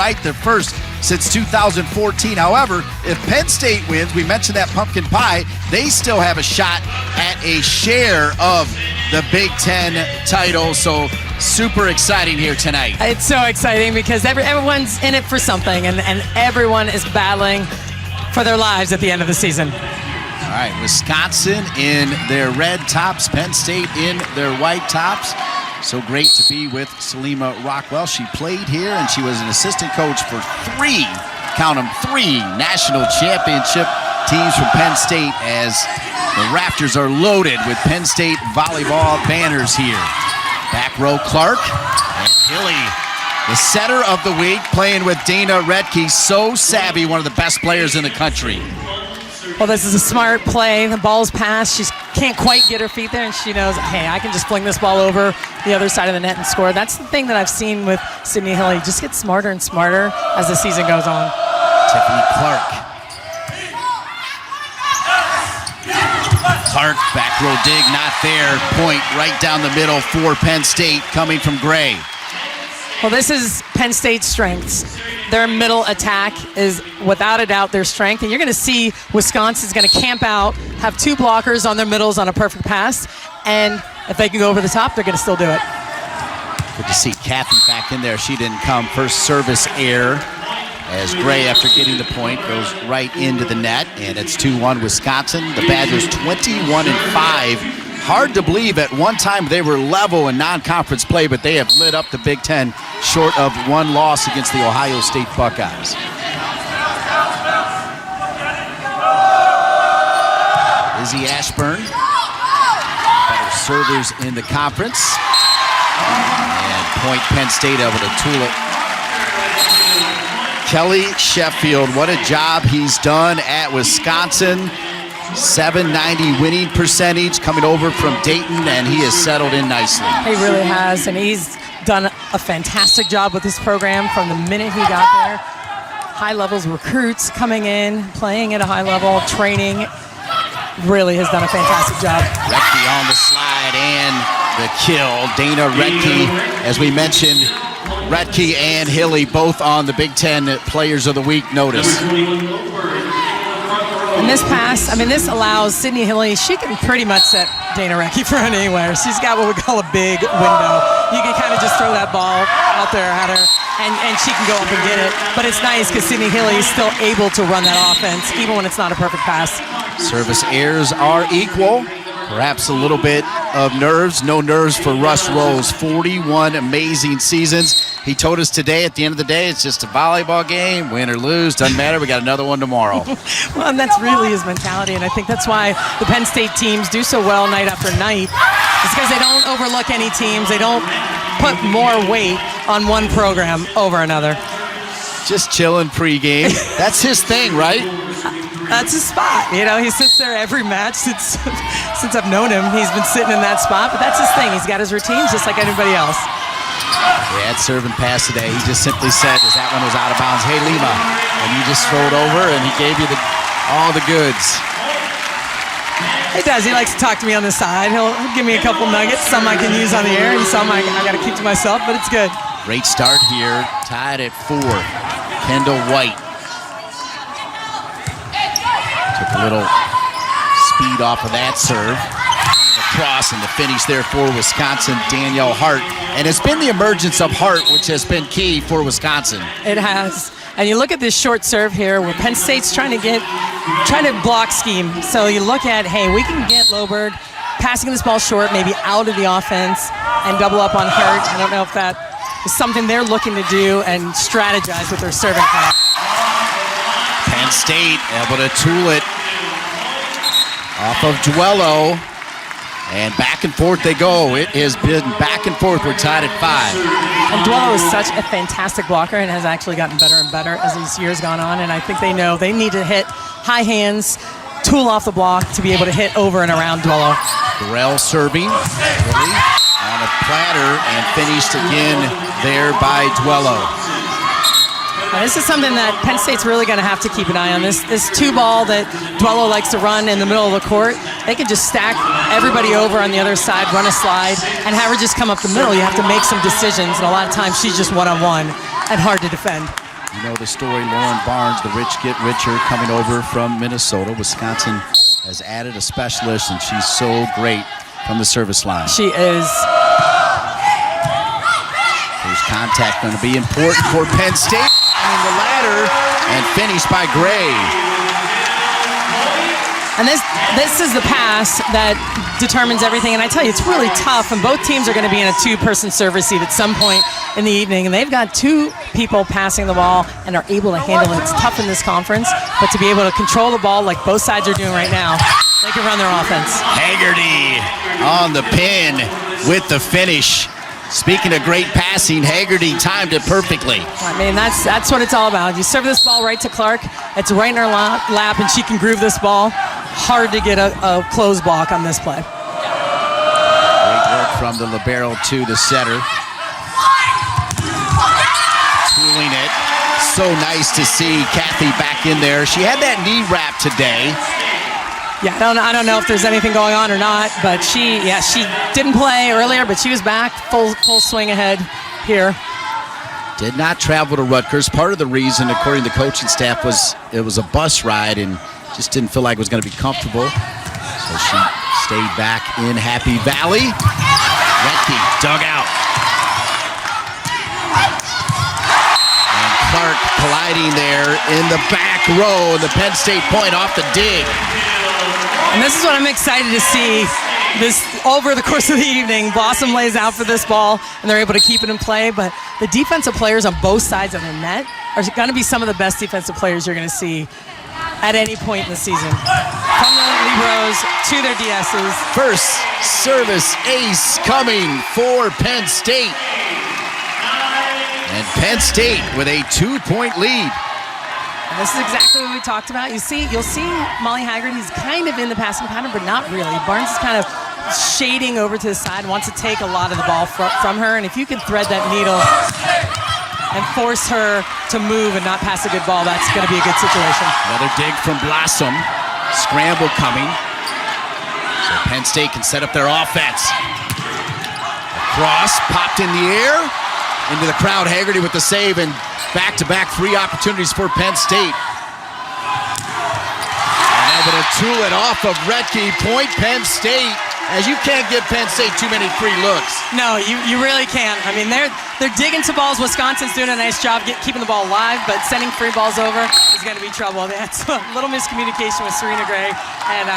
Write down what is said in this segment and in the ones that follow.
right? Their first since 2014. However, if Penn State wins, we mentioned that pumpkin pie, they still have a shot at a share of the Big Ten title. So super exciting here tonight. It's so exciting because everyone's in it for something, and everyone is battling for their lives at the end of the season. All right, Wisconsin in their red tops, Penn State in their white tops. So great to be with Salima Rockwell. She played here, and she was an assistant coach for three national championship teams from Penn State, as the Raptors are loaded with Penn State volleyball banners here. Back row, Clark and Hilly, the setter of the week, playing with Dana Redke. So savvy, one of the best players in the country. Well, this is a smart play. The ball's passed. She can't quite get her feet there, and she knows, hey, I can just fling this ball over the other side of the net and score. That's the thing that I've seen with Sydney Hilly. Just get smarter and smarter as the season goes on. Tiffany Clark. Clark, back row dig, not there. Point right down the middle for Penn State, coming from Gray. Well, this is Penn State's strengths. Their middle attack is, without a doubt, their strength. And you're going to see Wisconsin's going to camp out, have two blockers on their middles on a perfect pass. And if they can go over the top, they're going to still do it. Good to see Kathy back in there. She didn't come. First service error, as Gray, after getting the point, goes right into the net. And it's 2-1 Wisconsin. The Badgers 21-5. Hard to believe at one time they were level in non-conference play, but they have lit up the Big Ten, short of one loss against the Ohio State Buckeyes. Izzy Ashburn, better servers in the conference. And point Penn State able to tool it. Kelly Sheffield, what a job he's done at Wisconsin. 790 winning percentage, coming over from Dayton, and he has settled in nicely. He really has, and he's done a fantastic job with this program from the minute he got there. High levels recruits coming in, playing at a high level, training. Really has done a fantastic job. Redke on the slide and the kill. Dana Redke, as we mentioned, Redke and Hilly both on the Big Ten Players of the Week notice. And this pass, this allows Sydney Hilly, she can pretty much set Dana Redke for anywhere. She's got what we call a big window. You can kind of just throw that ball out there at her, and she can go up and get it. But it's nice because Sydney Hilly is still able to run that offense, even when it's not a perfect pass. Service errors are equal. Perhaps a little bit of nerves. No nerves for Russ Rose. 41 amazing seasons. He told us today, at the end of the day, it's just a volleyball game. Win or lose, doesn't matter. We got another one tomorrow. Well, and that's really his mentality, and I think that's why the Penn State teams do so well night after night. It's because they don't overlook any teams. They don't put more weight on one program over another. Just chilling pregame. That's his thing, right? That's his spot. He sits there every match since I've known him. He's been sitting in that spot, but that's his thing. He's got his routines just like anybody else. He had serve and pass today. He just simply said, as that one was out of bounds, hey, Lima. And you just throw it over, and he gave you all the goods. He does. He likes to talk to me on the side. He'll give me a couple nuggets. Some I can use on the air, and some I got to keep to myself, but it's good. Great start here. Tied at 4. Kendall White. Took a little speed off of that serve. Across, and the finish there for Wisconsin, Danielle Hart. And it's been the emergence of Hart which has been key for Wisconsin. It has. And you look at this short serve here where Penn State's trying to block scheme. So you look at, hey, we can get Loberg passing this ball short, maybe out of the offense, and double up on Hart. I don't know if that is something they're looking to do and strategize with their serving play. Penn State able to tool it off of Duello. And back and forth they go. It has been back and forth. We're tied at 5. And Duello is such a fantastic blocker and has actually gotten better and better as these years gone on. And I think they know they need to hit high hands, tool off the block to be able to hit over and around Duello. Burrell serving really on a platter and finished again there by Duello. Now, this is something that Penn State's really going to have to keep an eye on. This 2-ball that Duello likes to run in the middle of the court, they can just stack everybody over on the other side, run a slide, and have her just come up the middle. You have to make some decisions, and a lot of times she's just one-on-one and hard to defend. You know the story, Lauren Barnes, the rich get richer, coming over from Minnesota. Wisconsin has added a specialist, and she's so great from the service line. She is. First contact going to be important for Penn State. And the ladder and finished by Gray. And this is the pass that determines everything. And I tell you, it's really tough. And both teams are going to be in a two-person server seat at some point in the evening. And they've got two people passing the ball and are able to handle it. It's tough in this conference. But to be able to control the ball like both sides are doing right now, they can run their offense. Haggerty on the pin with the finish. Speaking of great passing, Haggerty timed it perfectly. I mean, that's what it's all about. You serve this ball right to Clark, it's right in her lap, and she can groove this ball. Hard to get a close block on this play. Great work from the libero to the setter. Tooling it. So nice to see Kathy back in there. She had that knee wrap today. Yeah, I don't know if there's anything going on or not, but she didn't play earlier, but she was back full swing ahead here. Did not travel to Rutgers. Part of the reason, according to the coaching staff, was it was a bus ride and just didn't feel like it was going to be comfortable. So she stayed back in Happy Valley. Retke dug out. And Clark colliding there in the back row. The Penn State point off the dig. And this is what I'm excited to see. This over the course of the evening, Blossom lays out for this ball, and they're able to keep it in play. But the defensive players on both sides of the net are going to be some of the best defensive players you're going to see at any point in the season. From the liberos to their DSs. First service ace coming for Penn State. And Penn State with a 2-point lead. And this is exactly what we talked about. You'll see Molly Haggerty's kind of in the passing pattern, but not really. Barnes is kind of shading over to the side, wants to take a lot of the ball from her, and if you can thread that needle and force her to move and not pass a good ball, that's going to be a good situation. Another dig from Blossom. Scramble coming. So Penn State can set up their offense. Cross popped in the air. Into the crowd, Haggerty with the save, and back-to-back free opportunities for Penn State. And able to tool it off of Retke. Point Penn State, as you can't give Penn State too many free looks. No, you really can't. I mean, they're digging to balls. Wisconsin's doing a nice job keeping the ball alive, but sending free balls over is going to be trouble. They had a little miscommunication with Serena Gray and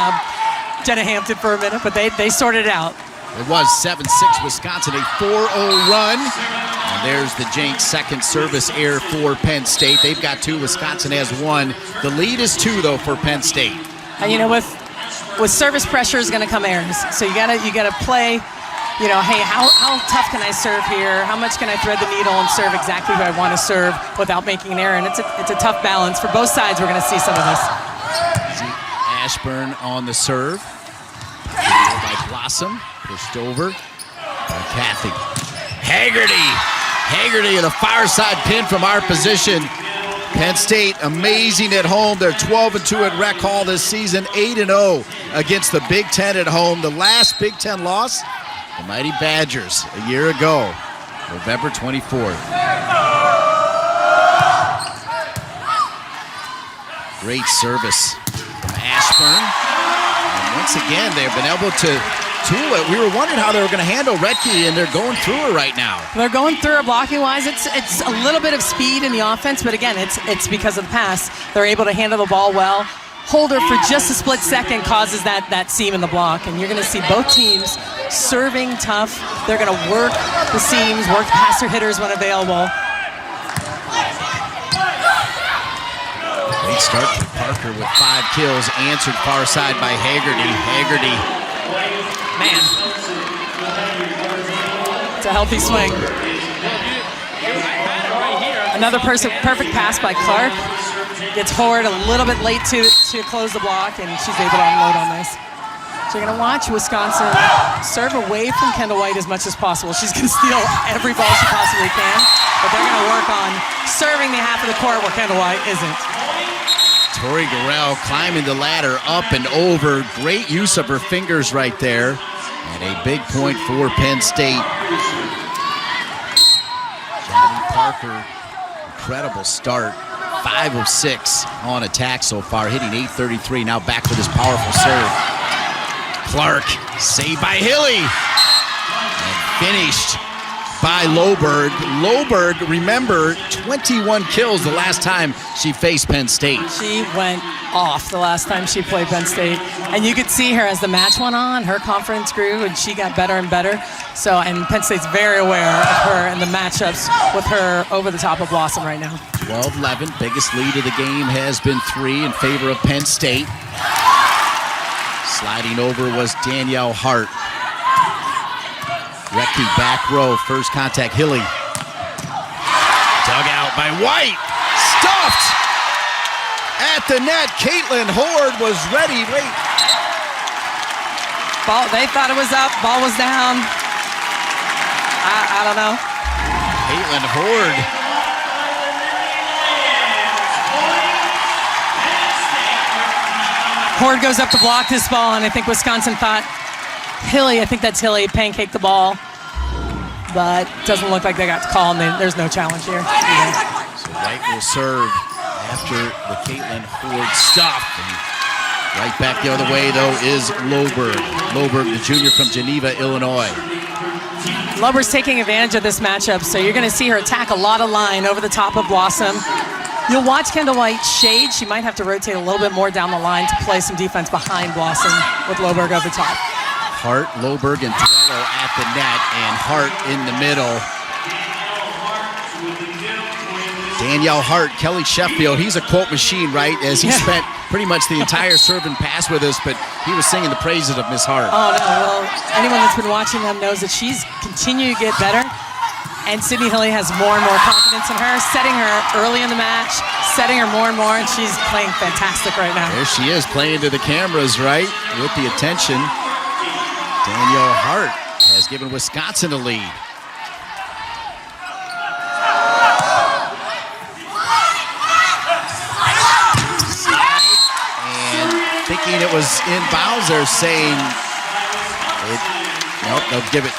Jenna Hampton for a minute, but they sorted it out. It was 7-6 Wisconsin, a 4-0 run. And there's the Jenks second service error for Penn State. They've got 2, Wisconsin has 1. The lead is 2, though, for Penn State. And you know, with service pressure is going to come errors. So you gotta play, you know, hey, how tough can I serve here? How much can I thread the needle and serve exactly who I want to serve without making an error? And it's a tough balance. For both sides, we're going to see some of this. Ashburn on the serve. By Blossom. Pushed over by Kathy. Haggerty at a fireside pin from our position. Penn State amazing at home. They're 12-2 at Rec Hall this season, 8-0 against the Big Ten at home. The last Big Ten loss, the mighty Badgers, a year ago, November 24th. Great service from Ashburn. And once again, they've been able to tool it. We were wondering how they were going to handle Retke, and they're going through her right now. They're going through her blocking-wise. It's a little bit of speed in the offense, but again, it's because of the pass. They're able to handle the ball well. Hold her for just a split second causes that seam in the block, and you're going to see both teams serving tough. They're going to work the seams, work past their hitters when available. Great start for Parker with 5 kills, answered far side by Haggerty. Man, it's a healthy swing. Another perfect pass by Clark. Gets Horde a little bit late to close the block, and she's able to unload on this. So you're going to watch Wisconsin serve away from Kendall White as much as possible. She's going to steal every ball she possibly can, but they're going to work on serving the half of the court where Kendall White isn't. Tori Gorell climbing the ladder up and over. Great use of her fingers right there. And a big point for Penn State. Johnny Parker incredible start. 5 of 6 on attack so far, hitting .833. Now back with his powerful serve. Clark, saved by Hilly. And finished by Loberg. Loberg, remember, 21 kills the last time she faced Penn State. She went off the last time she played Penn State. And you could see her as the match went on, her confidence grew and she got better and better. So, and Penn State's very aware of her and the matchups with her over the top of Blossom right now. 12-11, biggest lead of the game has been 3 in favor of Penn State. Sliding over was Danielle Hart. Recchi back row, first contact, Hilly. Dug out by White, stuffed at the net. Caitlin Horde was ready, Ball, they thought it was up, ball was down. I don't know. Caitlin Horde. Horde goes up to block this ball, and I think Wisconsin thought Hilly, I think that's Hilly, pancaked the ball, but doesn't look like they got the call, and there's no challenge here. So White will serve after the Caitlin Horde stuff. And right back the other way, though, is Loberg. Loberg, the junior from Geneva, Illinois. Loberg's taking advantage of this matchup, so you're going to see her attack a lot of line over the top of Blossom. You'll watch Kendall White shade. She might have to rotate a little bit more down the line to play some defense behind Blossom with Loberg over the top. Hart, Loberg, and Torello at the net, and Hart in the middle. Danielle Hart, Kelly Sheffield, he's a quote machine, right? As he spent pretty much the entire serve and pass with us, but he was singing the praises of Miss Hart. Oh, no, well, anyone that's been watching them knows that she's continuing to get better, and Sydney Hilly has more and more confidence in her, setting her early in the match, setting her more and more, and she's playing fantastic right now. There she is, playing to the cameras, right? With the attention. Danielle Hart has given Wisconsin a lead. And thinking it was inbounds, they're saying, nope, they'll give it.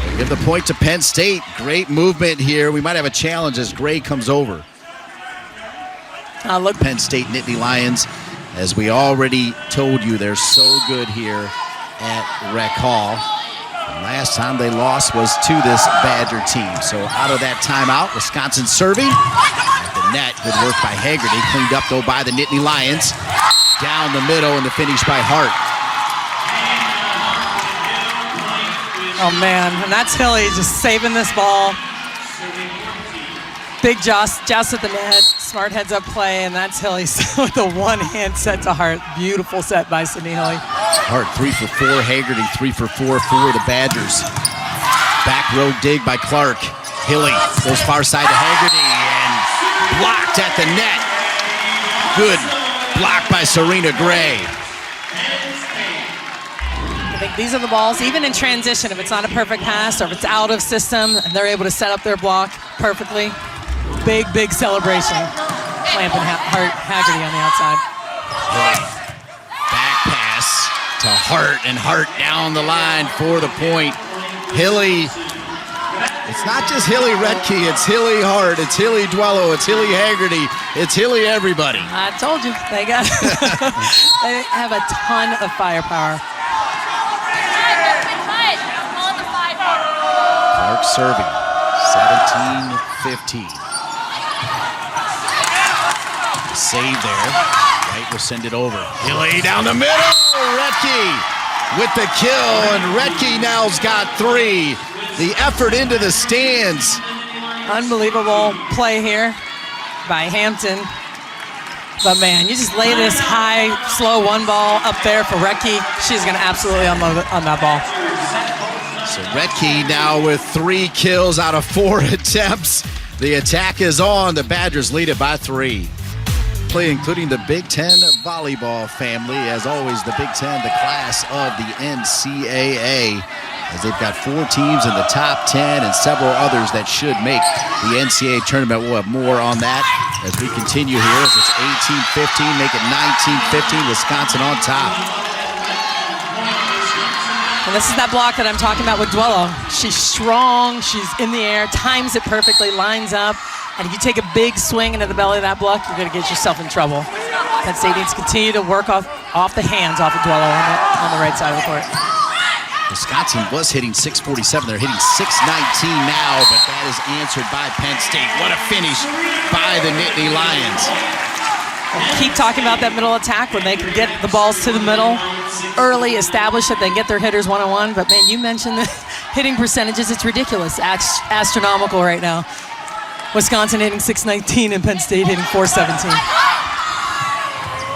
They'll give the point to Penn State. Great movement here. We might have a challenge as Gray comes over. Look, Penn State Nittany Lions, as we already told you, they're so good here at Rec Hall. The last time they lost was to this Badger team. So out of that timeout, Wisconsin serving at the net. Good work by Haggerty. Cleaned up though by the Nittany Lions. Down the middle and the finish by Hart. oh man, and that's Hilly just saving this ball. Big joust at the net, smart heads up play, and that's Hilly with the one-hand set to Hart. Beautiful set by Sydney Hilly. Hart 3 for 4, Haggerty 3 for 4 for the Badgers. Back row dig by Clark. Hilly goes far side to Haggerty and blocked at the net. Good block by Serena Gray. I think these are the balls, even in transition, if it's not a perfect pass or if it's out of system, and they're able to set up their block perfectly. Big celebration. Clamping Haggerty on the outside. Back pass to Hart, and Hart down the line for the point. Hilly, it's not just Hilly Redkey, it's Hilly Hart, it's Hilly Dwello, it's Hilly Haggerty, it's Hilly everybody. I told you, they got they have a ton of firepower. Clark serving, 17-15. Save there. White will send it over. Hilly down the middle. Redkey with the kill, and Redkey now's got 3. The effort into the stands. Unbelievable play here by Hampton. But man, you just lay this high, slow one ball up there for Redkey. She's going to absolutely unload it on that ball. So Redkey now with 3 kills out of 4 attempts. The attack is on. The Badgers lead it by 3. Including the Big Ten volleyball family. As always, the Big Ten, the class of the NCAA, as they've got 4 teams in the top 10 and several others that should make the NCAA tournament. We'll have more on that as we continue here. As it's 18-15, make it 19-15, Wisconsin on top. And this is that block that I'm talking about with Duello. She's strong, she's in the air, times it perfectly, lines up, and if you take a big swing into the belly of that block, you're gonna get yourself in trouble. Penn State needs to continue to work off the hands off of Duello on the right side of the court. Wisconsin was hitting 647. They're hitting 619 now, but that is answered by Penn State. What a finish by the Nittany Lions. We'll keep talking about that middle attack when they can get the balls to the middle early, establish it, then get their hitters one-on-one. But, man, you mentioned the hitting percentages. It's ridiculous, astronomical right now. Wisconsin hitting 619 and Penn State hitting 417.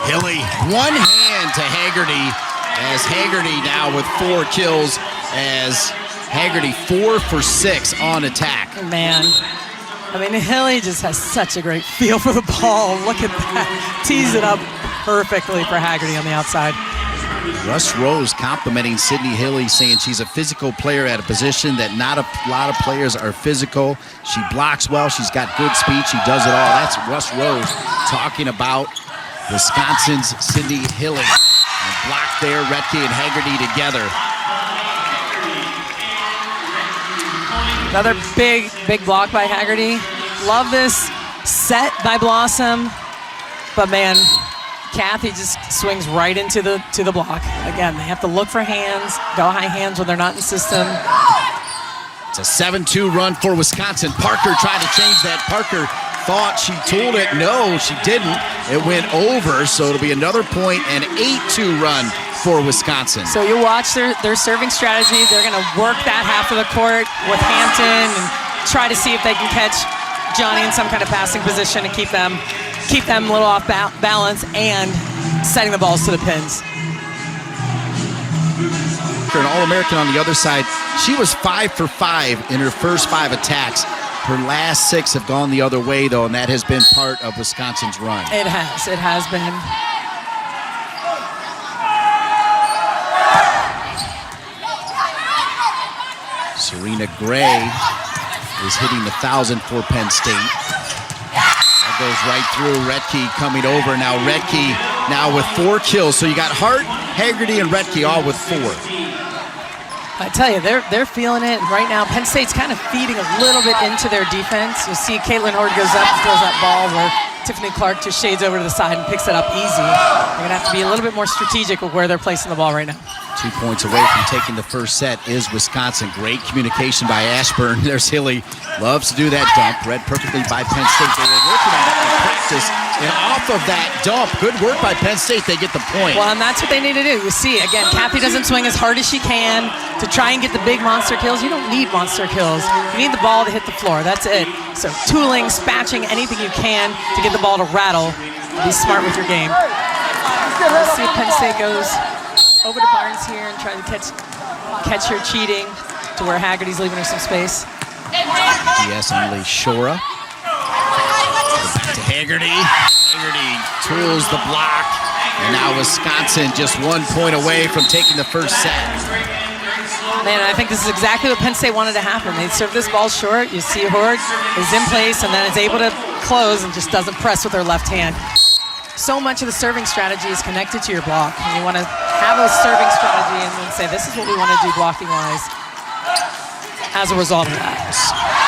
Hilly, one hand to Haggerty, as Haggerty now with 4 kills, as Haggerty 4 for 6 on attack. Man, I mean, Hilly just has such a great feel for the ball. Look at that. Tees it up perfectly for Haggerty on the outside. Russ Rose complimenting Sydney Hilly, saying she's a physical player at a position that not a lot of players are physical. She blocks well. She's got good speed. She does it all. That's Russ Rose talking about Wisconsin's Sydney Hilly. And block there, Retke and Haggerty together. Another big block by Haggerty. Love this set by Blossom, but man, Kathy just swings right into the block. Again, they have to look for hands, go high hands when they're not in system. It's a 7-2 run for Wisconsin. Parker tried to change that. Parker thought she tooled it. No, she didn't. It went over, so it'll be another point and 8-2 run for Wisconsin. So you watch their serving strategy. They're going to work that half of the court with Hampton and try to see if they can catch Johnny in some kind of passing position and keep them a little off balance and setting the balls to the pins. An All-American on the other side. She was 5 for 5 in her first 5 attacks. Her last 6 have gone the other way, though, and that has been part of Wisconsin's run. It has been. Serena Gray is hitting 1,000 for Penn State. That goes right through. Retke coming over now. Retke now with 4 kills. So you got Hart, Haggerty, and Retke all with 4. I tell you, they're feeling it right now. Penn State's kind of feeding a little bit into their defense. You see Caitlin Horde goes up and throws that ball where Tiffany Clark just shades over to the side and picks it up easy. They're going to have to be a little bit more strategic with where they're placing the ball right now. 2 points away from taking the first set is Wisconsin. Great communication by Ashburn. There's Hilly. Loves to do that dump. Read perfectly by Penn State. They were working on that in practice. And off of that dump, good work by Penn State. They get the point. Well, and that's what they need to do. You see, again, Kathy doesn't swing as hard as she can to try and get the big monster kills. You don't need monster kills. You need the ball to hit the floor. That's it. So tooling, spatching, anything you can to get the ball to rattle. Be smart with your game. Let's see if Penn State goes over to Barnes here and try to catch her cheating to where Haggerty's leaving her some space. Yes, Emily Shora. Back to Haggerty. Haggerty tools the block. And now Wisconsin just 1 point away from taking the first set. Man, I think this is exactly what Penn State wanted to happen. They serve this ball short. You see Horde is in place and then is able to close and just doesn't press with her left hand. So much of the serving strategy is connected to your block. And you want to have a serving strategy and then say, this is what we want to do blocking-wise as a result of that.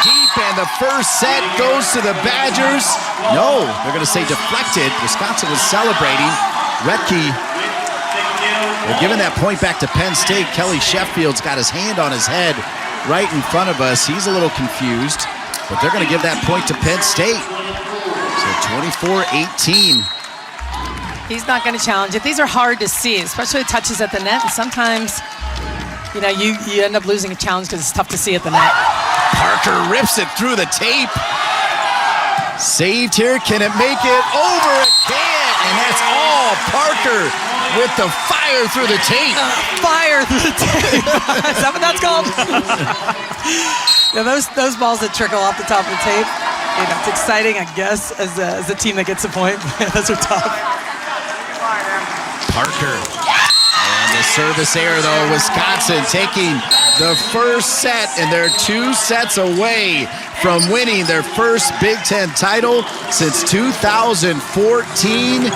Deep, and the first set goes to the Badgers. No, they're going to say deflected. Wisconsin was celebrating. Retke, they're giving that point back to Penn State. Kelly Sheffield's got his hand on his head right in front of us. He's a little confused, but they're going to give that point to Penn State. So 24-18. He's not going to challenge it. These are hard to see, especially touches at the net. And sometimes, you know, you end up losing a challenge because it's tough to see at the net. Parker rips it through the tape. Saved here. Can it make it over? It can. And that's all Parker with the fire through the tape. Fire through the tape. Is that what that's called? Yeah, those balls that trickle off the top of the tape, you know, it's exciting, I guess, as a team that gets a point. Those are tough. Parker. And the service error, though. Wisconsin taking the first set, and they're 2 sets away from winning their first Big Ten title since 2014.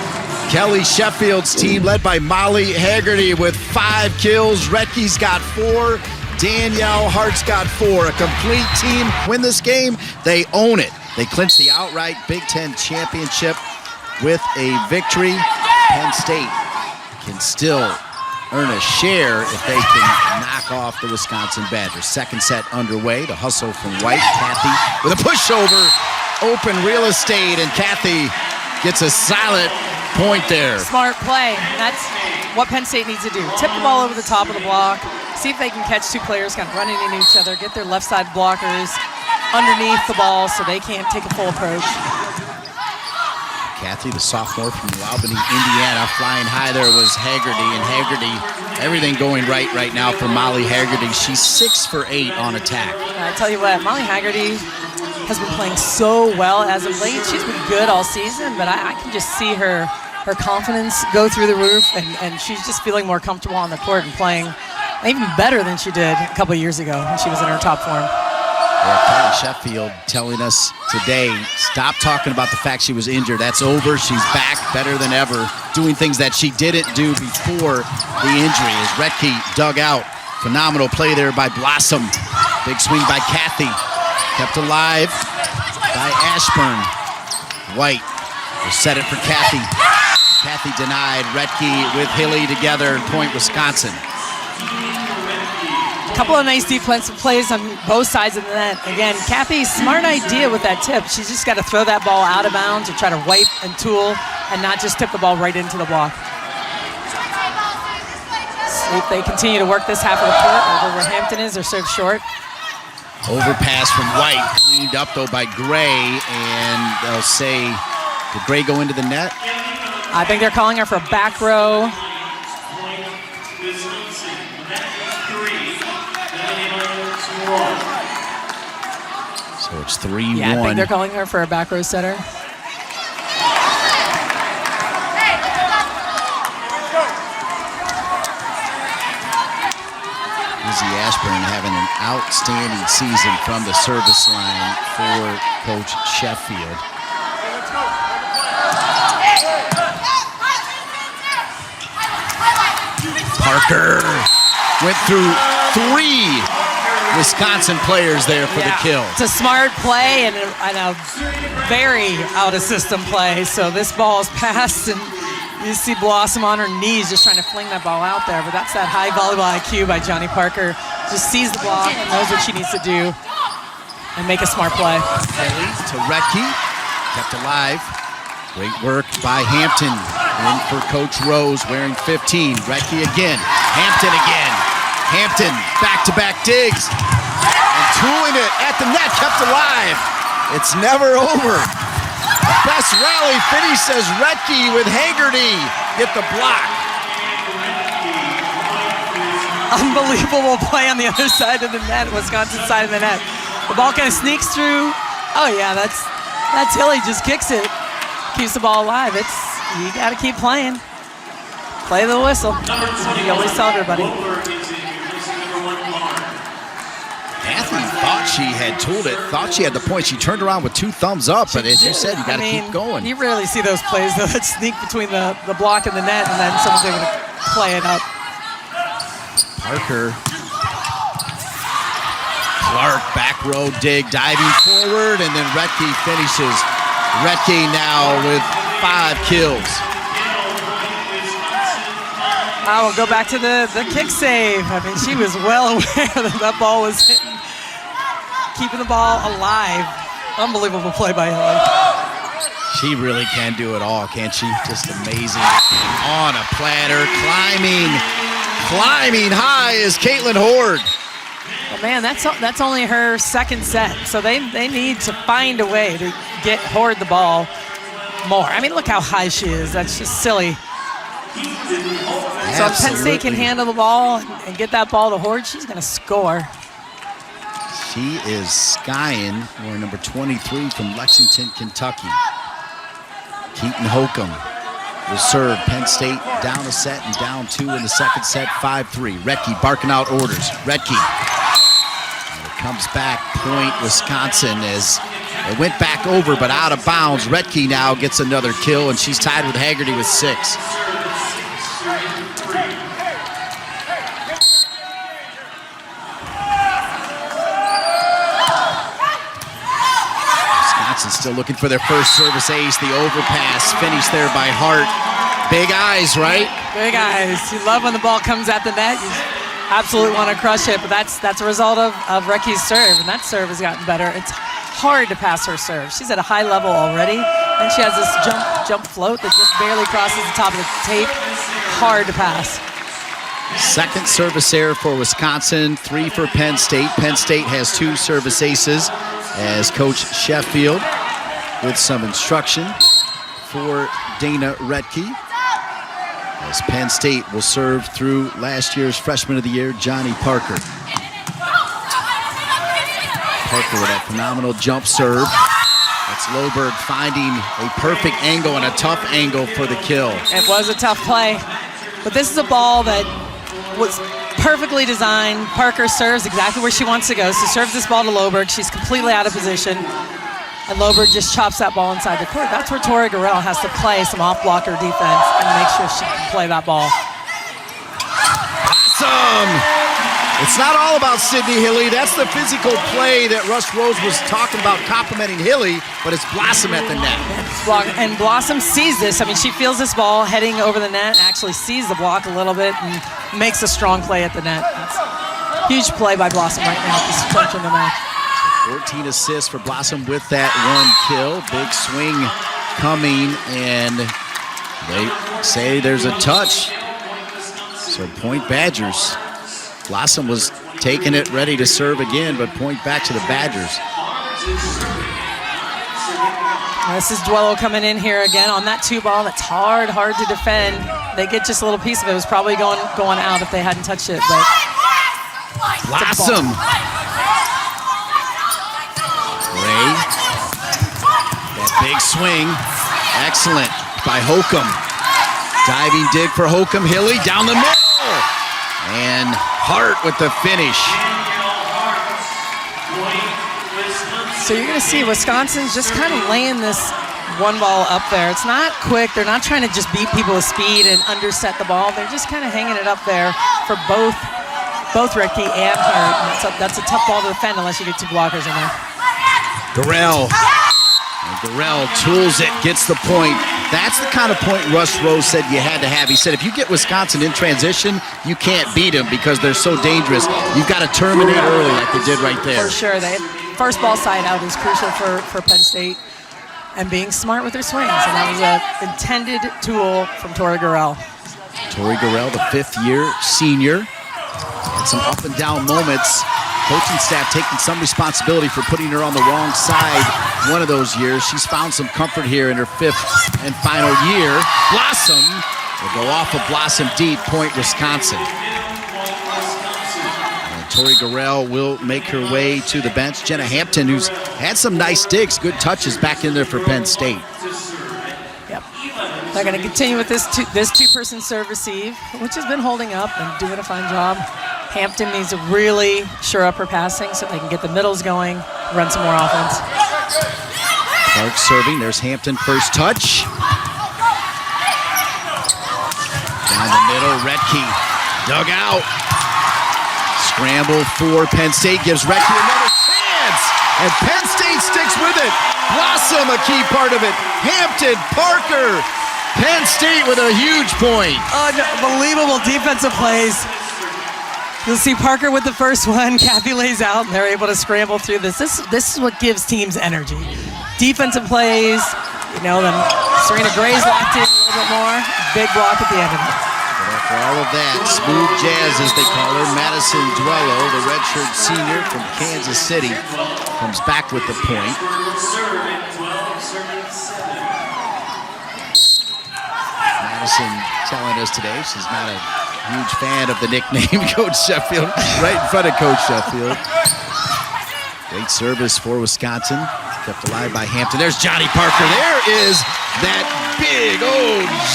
Kelly Sheffield's team led by Molly Haggerty with 5 kills. Retke's got 4. Danielle Hart's got 4. A complete team win this game. They own it. They clinch the outright Big Ten championship with a victory. Penn State can still earn a share if they can knock off the Wisconsin Badgers. Second set underway. The hustle from White. Kathy with a pushover. Open real estate, and Kathy gets a silent point there. Smart play. That's what Penn State needs to do. Tip the ball over the top of the block. See if they can catch 2 players kind of running into each other. Get their left side blockers underneath the ball so they can't take a full approach. Kathy, the sophomore from New Albany, Indiana, flying high there was Haggerty, and Haggerty, everything going right now for Molly Haggerty. She's 6 for 8 on attack. I tell you what, Molly Haggerty has been playing so well as of late. She's been good all season, but I can just see her confidence go through the roof, and she's just feeling more comfortable on the court and playing even better than she did a couple of years ago when she was in her top form. Well, Kelly Sheffield telling us today, stop talking about the fact she was injured. That's over. She's back better than ever, doing things that she didn't do before the injury. As Retke dug out. Phenomenal play there by Blossom. Big swing by Kathy. Kept alive by Ashburn. White will set it for Kathy. Kathy denied. Retke with Hilly together. Point Wisconsin. A couple of nice defensive plays on both sides of the net. Again, Kathy, smart idea with that tip. She's just got to throw that ball out of bounds or try to wipe and tool and not just tip the ball right into the block. See if they continue to work this half of the court over where Hampton is. They're served short. Overpass from White, cleaned up though by Gray, and they'll say, did Gray go into the net? I think they're calling her for a back row. So it's 3-1. Yeah, I think they're calling her for a back row setter. Izzy Ashburn having an outstanding season from the service line for Coach Sheffield. Parker went through 3 Wisconsin players there for the kill. It's a smart play and a very out-of-system play. So this ball is passed, and you see Blossom on her knees just trying to fling that ball out there. But that's that high volleyball IQ by Johnny Parker. Just sees the block and knows what she needs to do and make a smart play. Kelly to Retke, kept alive. Great work by Hampton. In for Coach Rose, wearing 15. Retke again. Hampton again. Hampton, back-to-back digs. And tooling it at the net, kept alive. It's never over. Best rally finish, says Retke with Haggerty. Get the block. Unbelievable play on the other side of the net, Wisconsin side of the net. The ball kind of sneaks through. Oh yeah, that's Hilly, just kicks it. Keeps the ball alive. You got to keep playing. Play the whistle. You always tell everybody. Kathy thought she had tooled it, thought she had the point. She turned around with 2 thumbs up, but as you said, you got to keep going. You rarely see those plays though that sneak between the block and the net, and then someone's going to play it up. Parker. Clark, back row dig, diving forward, and then Retke finishes. Retke now with 5 kills. I will go back to the kick save. I mean, she was well aware that ball was hitting, keeping the ball alive. Unbelievable play by Hilly. She really can do it all, can't she? Just amazing. On a platter, climbing high is Caitlin Horde. Well, man, that's only her second set, so they need to find a way to get Horde the ball more. I mean, look how high she is. That's just silly. So if Penn State can handle the ball and get that ball to Horde, she's going to score. She is skying. We're number 23 from Lexington, Kentucky. Keaton Holcomb will serve. Penn State down a set and down 2 in the second set, 5-3. Retke barking out orders. Retke. And it comes back, point Wisconsin as It went back over, but out of bounds. Retke now gets another kill, and she's tied with Haggerty with 6. Wisconsin's still looking for their first service ace. The overpass finished there by Hart. Big eyes, right? Big eyes. You love when the ball comes at the net. You absolutely want to crush it, but that's a result of Retke's serve, and that serve has gotten better. It's hard to pass her serve. She's at a high level already, and she has this jump float that just barely crosses the top of the tape. Hard to pass. Second service error for Wisconsin, 3 for Penn State. Penn State has 2 service aces as Coach Sheffield with some instruction for Dana Retke. As Penn State will serve through last year's Freshman of the Year, Johnny Parker. Parker with a phenomenal jump serve. That's Loberg finding a perfect angle and a tough angle for the kill. It was a tough play, but this is a ball that was perfectly designed. Parker serves exactly where she wants to go. So serves this ball to Loberg. She's completely out of position. And Loberg just chops that ball inside the court. That's where Tori Gorell has to play some off-blocker defense and make sure she can play that ball. Awesome! It's not all about Sydney Hilly. That's the physical play that Russ Rose was talking about, complimenting Hilly, but it's Blossom at the net. And Blossom sees this. I mean, she feels this ball heading over the net, actually sees the block a little bit, and makes a strong play at the net. That's a huge play by Blossom right now at this punch in the match. 14 assists for Blossom with that 1 kill. Big swing coming, and they say there's a touch. So point Badgers. Blossom was taking it, ready to serve again, but point back to the Badgers. This is Duello coming in here again on that 2 ball. That's hard to defend. They get just a little piece of it. It was probably going out if they hadn't touched it, but Blossom. Ray. That big swing. Excellent by Holcomb. Diving dig for Holcomb. Hilly down the middle. And Hart with the finish. So you're going to see Wisconsin's just kind of laying this 1 ball up there. It's not quick. They're not trying to just beat people with speed and underset the ball. They're just kind of hanging it up there for both Retke and Hart. And that's a tough ball to defend unless you get 2 blockers in there. Gorell. And Gorell tools it, gets the point. That's the kind of point Russ Rose said you had to have. He said if you get Wisconsin in transition, you can't beat them because they're so dangerous. You've got to terminate early like they did right there. For sure. First ball side out is crucial for Penn State, and being smart with their swings. And that was an intended tool from Tori Gorell. Tori Gorell, the 5th-year senior. Had some up and down moments. Coaching staff taking some responsibility for putting her on the wrong side one of those years. She's found some comfort here in her 5th and final year. Blossom will go off of Blossom deep, point Wisconsin. And Tori Gorell will make her way to the bench. Jenna Hampton, who's had some nice digs, good touches back in there for Penn State. Yep. They're going to continue with this 2-person serve receive, which has been holding up and doing a fine job. Hampton needs to really shore up her passing so they can get the middles going, run some more offense. Clark serving. There's Hampton, first touch. Down the middle, Retke dug out. Scramble for Penn State, gives Retke another chance. And Penn State sticks with it. Blossom, a key part of it. Hampton, Parker. Penn State with a huge point. Unbelievable defensive plays. You'll see Parker with the first one. Kathy lays out, and they're able to scramble through this. This is what gives teams energy. Defensive plays, them. Serena Gray's locked in a little bit more. Big block at the end of it. But after all of that, smooth jazz, as they call her, Madison Duello, the redshirt senior from Kansas City, comes back with the point. Madison telling us today she's not a huge fan of the nickname Coach Sheffield, right in front of Coach Sheffield. Great service for Wisconsin, kept alive by Hampton. There's Johnny Parker. There is that big,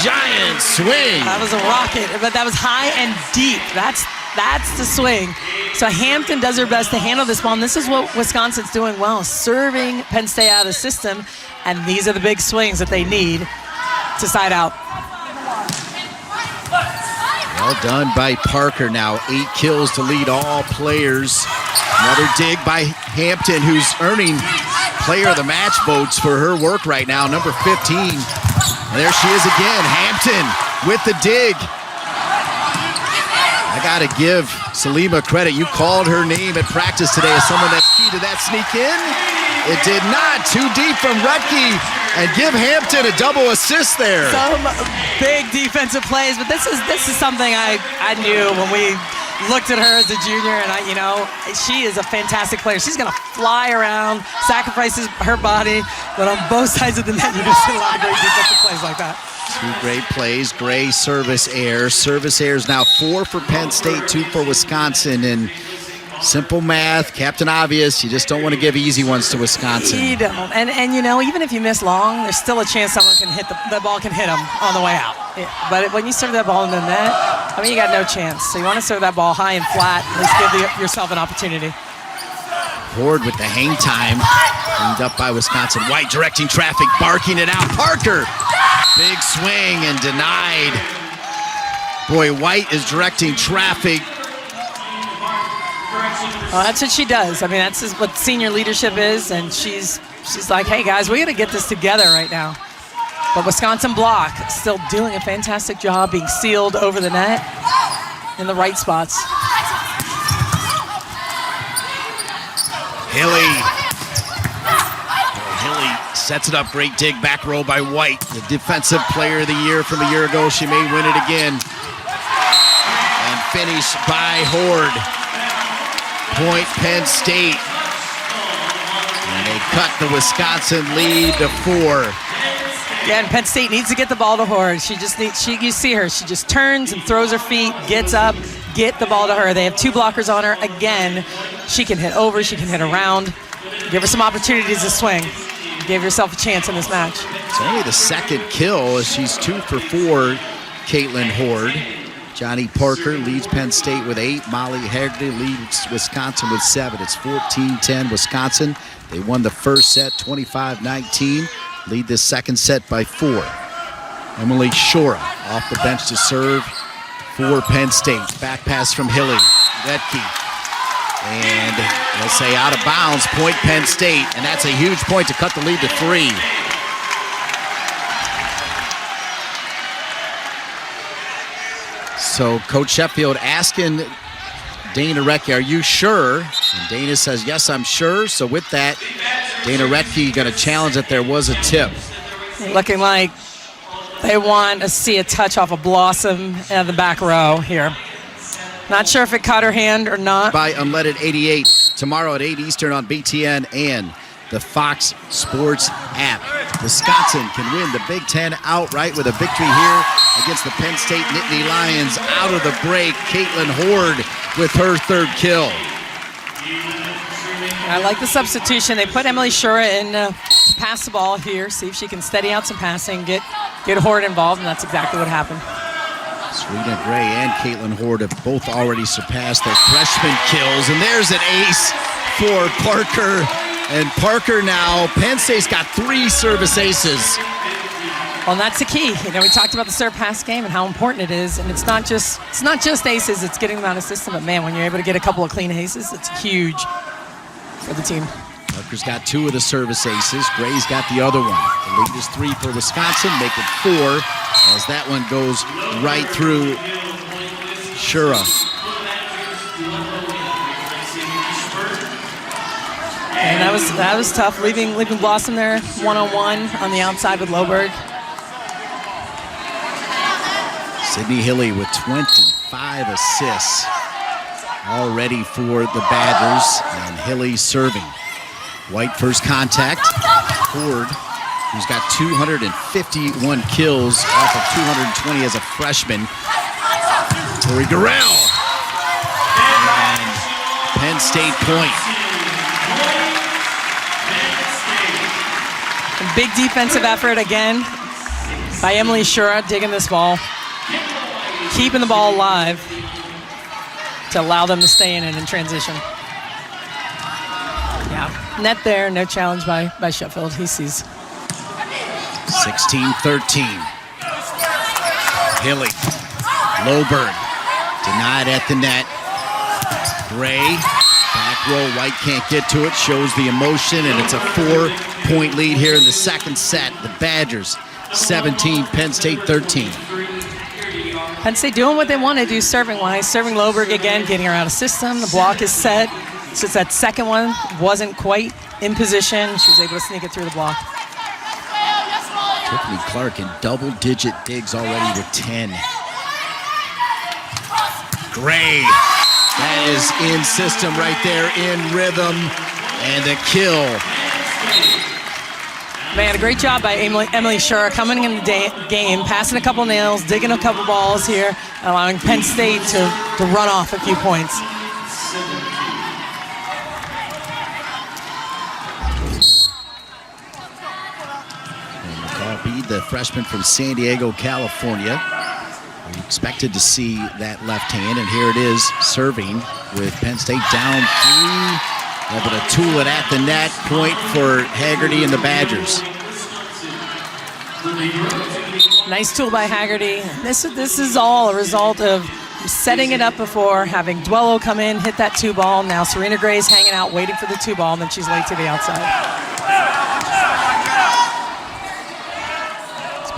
giant swing. That was a rocket, but that was high and deep. That's That's the swing. So Hampton does her best to handle this ball, and this is what Wisconsin's doing well, serving Penn State out of the system, and these are the big swings that they need to side out. Well done by Parker now. 8 kills to lead all players. Another dig by Hampton, who's earning player of the match votes for her work right now, number 15. And there she is again, Hampton with the dig. I got to give Salima credit. You called her name at practice today as someone that's key to that sneak in. It did not. Too deep from Rutke. And give Hampton a double assist there. Some big defensive plays, but this is something I knew when we looked at her as a junior, and she is a fantastic player. She's going to fly around, sacrifices her body, but on both sides of the net, you just see a lot of great defensive plays like that. 2 great plays. Gray service error. Service errors now 4 for Penn State, 2 for Wisconsin. And simple math, Captain Obvious, you just don't want to give easy ones to Wisconsin. You don't. And even if you miss long, there's still a chance someone can hit the ball can hit them on the way out. Yeah. But when you serve that ball in the net, you got no chance. So you want to serve that ball high and flat, at least give yourself an opportunity. Horde with the hang time. Cleaned up by Wisconsin. White directing traffic, barking it out. Parker, big swing and denied. Boy, White is directing traffic. Well, that's what she does. That's what senior leadership is, and she's like, hey guys, we got to get this together right now. But Wisconsin block still doing a fantastic job being sealed over the net in the right spots. Hilly sets it up. Great dig, back row by White. The defensive player of the year from a year ago. She may win it again. And finish by Horde. Point Penn State. And they cut the Wisconsin lead to 4. Yeah, and Penn State needs to get the ball to Horde. You see her, she just turns and throws her feet, gets up, get the ball to her. They have 2 blockers on her. Again, she can hit over, she can hit around. Give her some opportunities to swing. Give yourself a chance in this match. It's only the 2nd kill as she's 2 for 4, Caitlin Horde. Johnny Parker leads Penn State with 8. Molly Haggerty leads Wisconsin with 7. It's 14-10 Wisconsin. They won the first set 25-19. Lead this second set by 4. Emily Shora off the bench to serve for Penn State. Back pass from Hilly. Vetke. And they'll say out of bounds, point Penn State. And that's a huge point to cut the lead to 3. So Coach Sheffield asking Dana Retke, are you sure? And Dana says, yes, I'm sure. So with that, Dana Retke going to challenge that there was a tip. Looking like they want to see a touch off of Blossom in the back row here. Not sure if it caught her hand or not. By Unleaded 88 tomorrow at 8 Eastern on BTN and the Fox Sports app. Wisconsin can win the Big Ten outright with a victory here against the Penn State Nittany Lions. Out of the break, Caitlin Horde with her 3rd kill. I like the substitution. They put Emily Shura in to pass the ball here, see if she can steady out some passing, get Horde involved, and that's exactly what happened. Serena Gray and Caitlin Horde have both already surpassed their freshman kills, and there's an ace for Parker. And Parker now, Penn State's got 3 service aces. Well, and that's the key. We talked about the serve pass game and how important it is, and it's not just aces, it's getting them out of the system. But man, when you're able to get a couple of clean aces, it's huge for the team. Parker's got 2 of the service aces. Gray's got the other one. The lead is 3 for Wisconsin, make it 4 as that one goes right through Shura. And that was tough, leaving Blossom there one-on-one on the outside with Loberg. Sydney Hilly with 25 assists already for the Badgers, and Hilly serving. White first contact. Horde, who's got 251 kills off of 220 as a freshman. Tori Durrell. And Penn State point. Big defensive effort again by Emily Shura, digging this ball, keeping the ball alive. to allow them to stay in it in transition. Yeah, net there, no challenge by Sheffield. He sees. 16-13. Hilly, Loberg, denied at the net. Gray, back row, White can't get to it, shows the emotion, and it's a 4-point lead here in the second set. The Badgers, 17, Penn State 13. Penn State doing what they want to do serving-wise. Serving Loberg again, getting her out of system. The block is set. Since that second one wasn't quite in position, she was able to sneak it through the block. Tiffany Clark in double-digit digs already with 10. Gray, that is in system right there, in rhythm, and a kill. Man, a great job by Emily Schur coming in the game, passing a couple nails, digging a couple balls here, allowing Penn State to run off a few points. The freshman from San Diego, California. We expected to see that left hand, and here it is serving with Penn State down 3. Able to tool it at the net. Point for Haggerty and the Badgers. Nice tool by Haggerty. This is all a result of setting it up before, having Duello come in, hit that 2-ball. Now Serena Gray's hanging out, waiting for the 2-ball, and then she's late to the outside.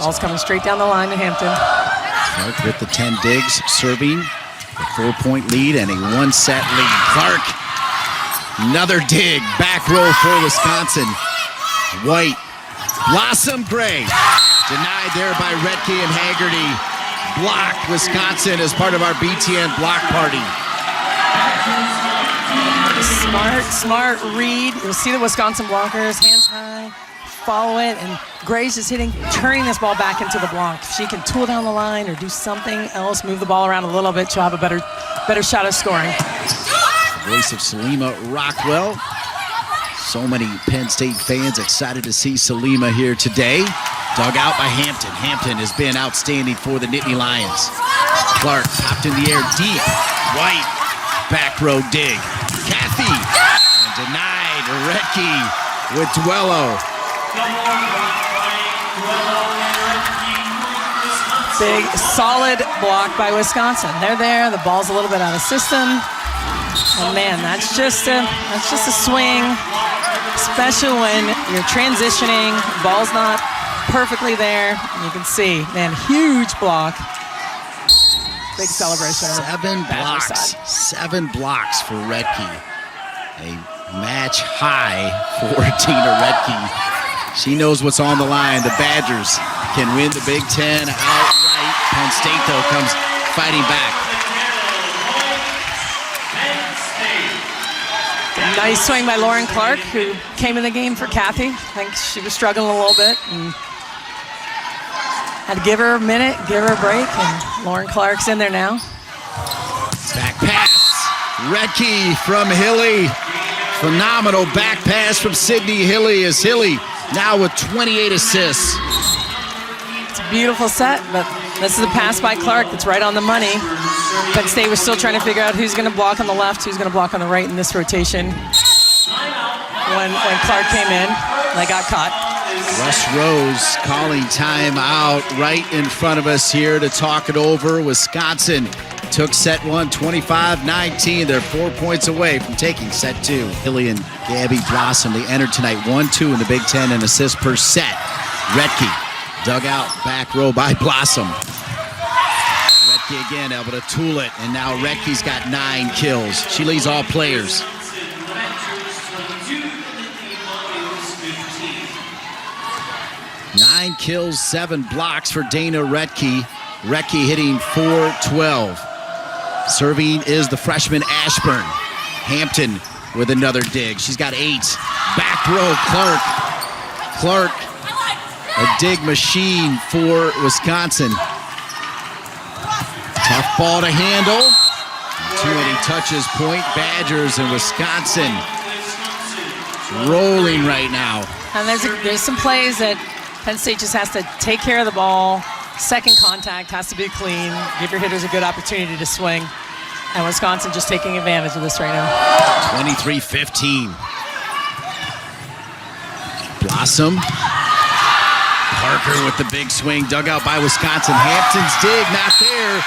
Ball's coming straight down the line to Hampton. Clark with the 10 digs, serving a 4-point lead and a 1-set lead. Clark, another dig, back row for Wisconsin. White, Blossom, Gray, denied there by Retke and Haggerty. Blocked Wisconsin as part of our BTN block party. Smart read. You'll see the Wisconsin blockers, hands high. Follow it, and Gray's just turning this ball back into the block. If she can tool down the line or do something else, move the ball around a little bit, she'll have a better shot of scoring. The voice of Salima Rockwell. So many Penn State fans excited to see Salima here today. Dug out by Hampton. Hampton has been outstanding for the Nittany Lions. Clark popped in the air deep. White, back row dig. Kathy, and denied. Retke with Duello. Big, solid block by Wisconsin. They're there. The ball's a little bit out of system. Oh man, that's just a swing, especially when you're transitioning. Ball's not perfectly there. You can see, man, huge block. Big celebration. 7 blocks for Retke. A match high for Tina Retke. She knows what's on the line. The Badgers can win the Big Ten outright. Penn State, though, comes fighting back. Nice swing by Lauren Clark, who came in the game for Kathy. I think she was struggling a little bit and had to give her a minute, give her a break, and Lauren Clark's in there now. Back pass. Retke from Hilly. Phenomenal back pass from Sydney Hilly as Hilly now with 28 assists. It's a beautiful set, but this is a pass by Clark that's right on the money. Penn State was still trying to figure out who's going to block on the left, who's going to block on the right in this rotation. When Clark came in, they got caught. Russ Rose calling time out right in front of us here to talk it over. Wisconsin took set 1, 25-19. They're 4 points away from taking set 2. Hilly and Gabby Blossom, they entered tonight 1-2 in the Big Ten in assists per set. Retke dug out back row by Blossom. Retke again able to tool it, and now Retke's got 9 kills. She leads all players. Nine kills, 7 blocks for Dana Retke. Retke hitting .412. Serving is the freshman Ashburn. Hampton with another dig. She's got 8. Back row, Clark. Clark, a dig machine for Wisconsin. Tough ball to handle. Too many touches, point Badgers, and Wisconsin rolling right now. And there's some plays that Penn State just has to take care of the ball. Second contact has to be clean. Give your hitters a good opportunity to swing. And Wisconsin just taking advantage of this right now. 23-15. Blossom. Parker with the big swing, dug out by Wisconsin. Hampton's dig, not there.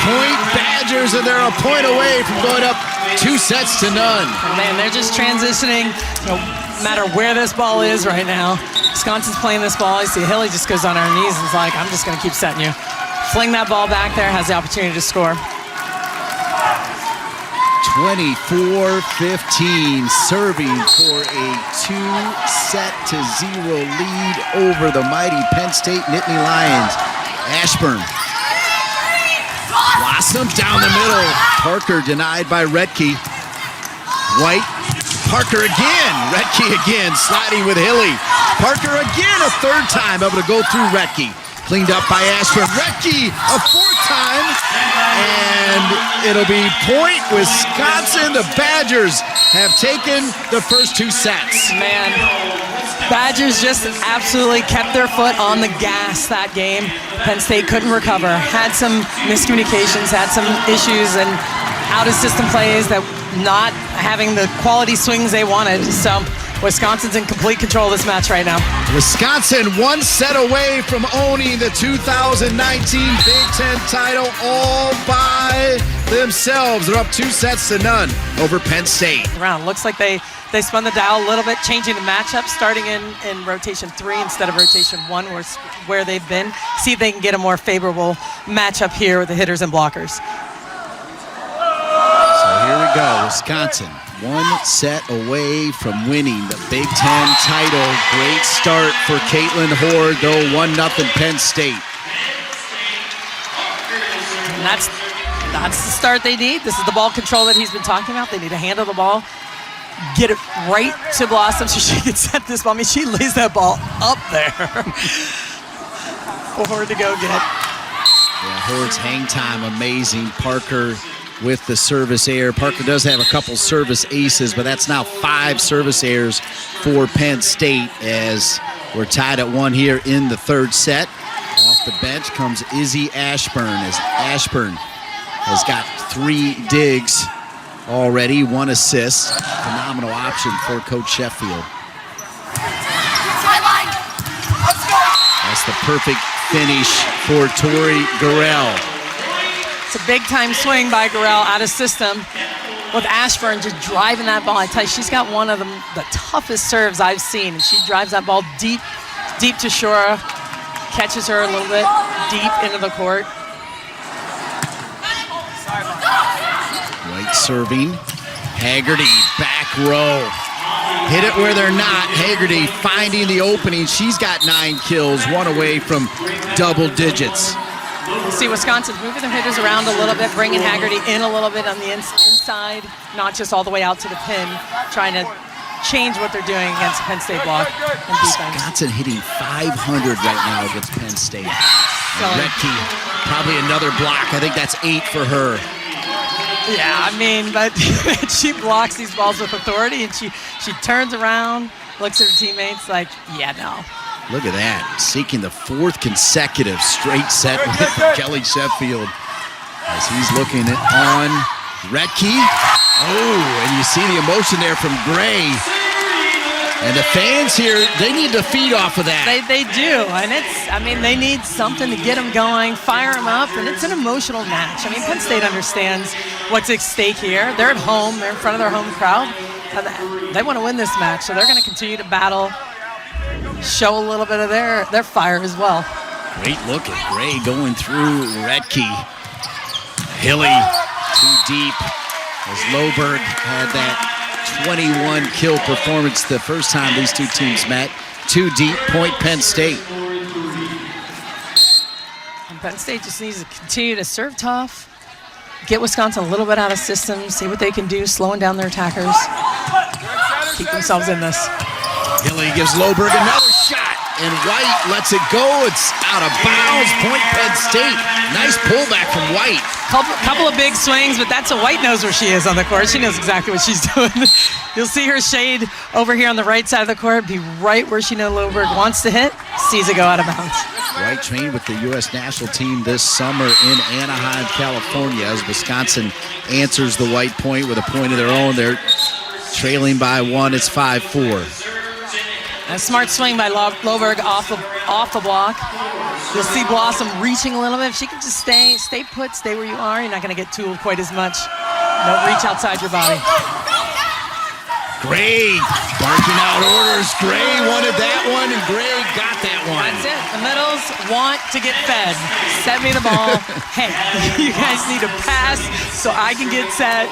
Point Badgers, and they're a point away from going up 2-0. And man, they're just transitioning. No matter where this ball is right now. Wisconsin's playing this ball. You see Hilly just goes on her knees and is like, I'm just going to keep setting you. Fling that ball back there, has the opportunity to score. 24-15, serving for a 2-0 lead over the mighty Penn State Nittany Lions. Ashburn. Blossom down the middle. Parker denied by Redke. White. Parker again. Redke again, sliding with Hilly. Parker again a third time, able to go through Redke. Cleaned up by Ashburn. Redke a fourth time, and it'll be point Wisconsin. The Badgers have taken the first 2 sets. Man, Badgers just absolutely kept their foot on the gas that game. Penn State couldn't recover. Had some miscommunications, had some issues, and out-of-system plays that not having the quality swings they wanted. So Wisconsin's in complete control of this match right now. Wisconsin 1 set away from owning the 2019 Big Ten title all by themselves. They're up 2-0 over Penn State. Round. Looks like they spun the dial a little bit, changing the matchup, starting in rotation 3 instead of rotation 1, where they've been. See if they can get a more favorable matchup here with the hitters and blockers. So here we go, Wisconsin. 1 set away from winning the Big Ten title. Great start for Caitlin Horde, though 1-0 Penn State. And that's the start they need. This is the ball control that he's been talking about. They need to handle the ball, get it right to Blossom so she can set this ball. I mean, she lays that ball up there for Horde to go get. Yeah, Horde's hang time amazing. Parker with the service error. Parker does have a couple service aces, but that's now 5 service errors for Penn State as we're tied at 1 here in the 3rd set. Off the bench comes Izzy Ashburn, as Ashburn has got 3 digs already, 1 assist. Phenomenal option for Coach Sheffield. That's the perfect finish for Tori Gurrell. It's a big-time swing by Gurrell out of system with Ashburn just driving that ball. I tell you, she's got one of the toughest serves I've seen, and she drives that ball deep to Shora, catches her a little bit deep into the court. White serving. Haggerty, back row. Hit it where they're not. Haggerty finding the opening. She's got 9 kills, 1 away from double digits. See Wisconsin's moving their hitters around a little bit, bringing Haggerty in a little bit on the inside, not just all the way out to the pin, trying to change what they're doing against Penn State block and defense. Wisconsin hitting 500 right now against Penn State. Redke, probably another block. I think that's 8 for her. Yeah, I mean, but she blocks these balls with authority, and she turns around, looks at her teammates like, yeah, no. Look at that, seeking the 4th consecutive straight set with Kelly Sheffield as he's looking on Redke. Oh, and you see the emotion there from Gray. And the fans here, they need to feed off of that. They do, and they need something to get them going, fire them up, and it's an emotional match. I mean, Penn State understands what's at stake here. They're at home, they're in front of their home crowd. They want to win this match, so they're going to continue to battle, show a little bit of their fire as well. Great look at Gray going through Redke. Hilly too deep as Loberg had that 21 kill performance the first time these 2 teams met. Too deep, point Penn State. And Penn State just needs to continue to serve tough, get Wisconsin a little bit out of system, see what they can do, slowing down their attackers, keep themselves in this. Hilly gives Loberg another shot, and White lets it go. It's out of bounds. Point Penn State. Nice pullback from White. Couple of big swings, but that's a White knows where she is on the court. She knows exactly what she's doing. You'll see her shade over here on the right side of the court, be right where she knows Loberg wants to hit. sees it go out of bounds. White trained with the U.S. national team this summer in Anaheim, California, as Wisconsin answers the white point with a point of their own. They're trailing by 1. It's 5-4. A smart swing by Loberg off the block. You'll see Blossom reaching a little bit. If she can just stay put, stay where you are, you're not going to get tooled quite as much. Don't reach outside your body. Gray barking out orders. Gray wanted that one, and Gray got that one. That's it. The middles want to get fed. Set me the ball. Hey, you guys need to pass so I can get set.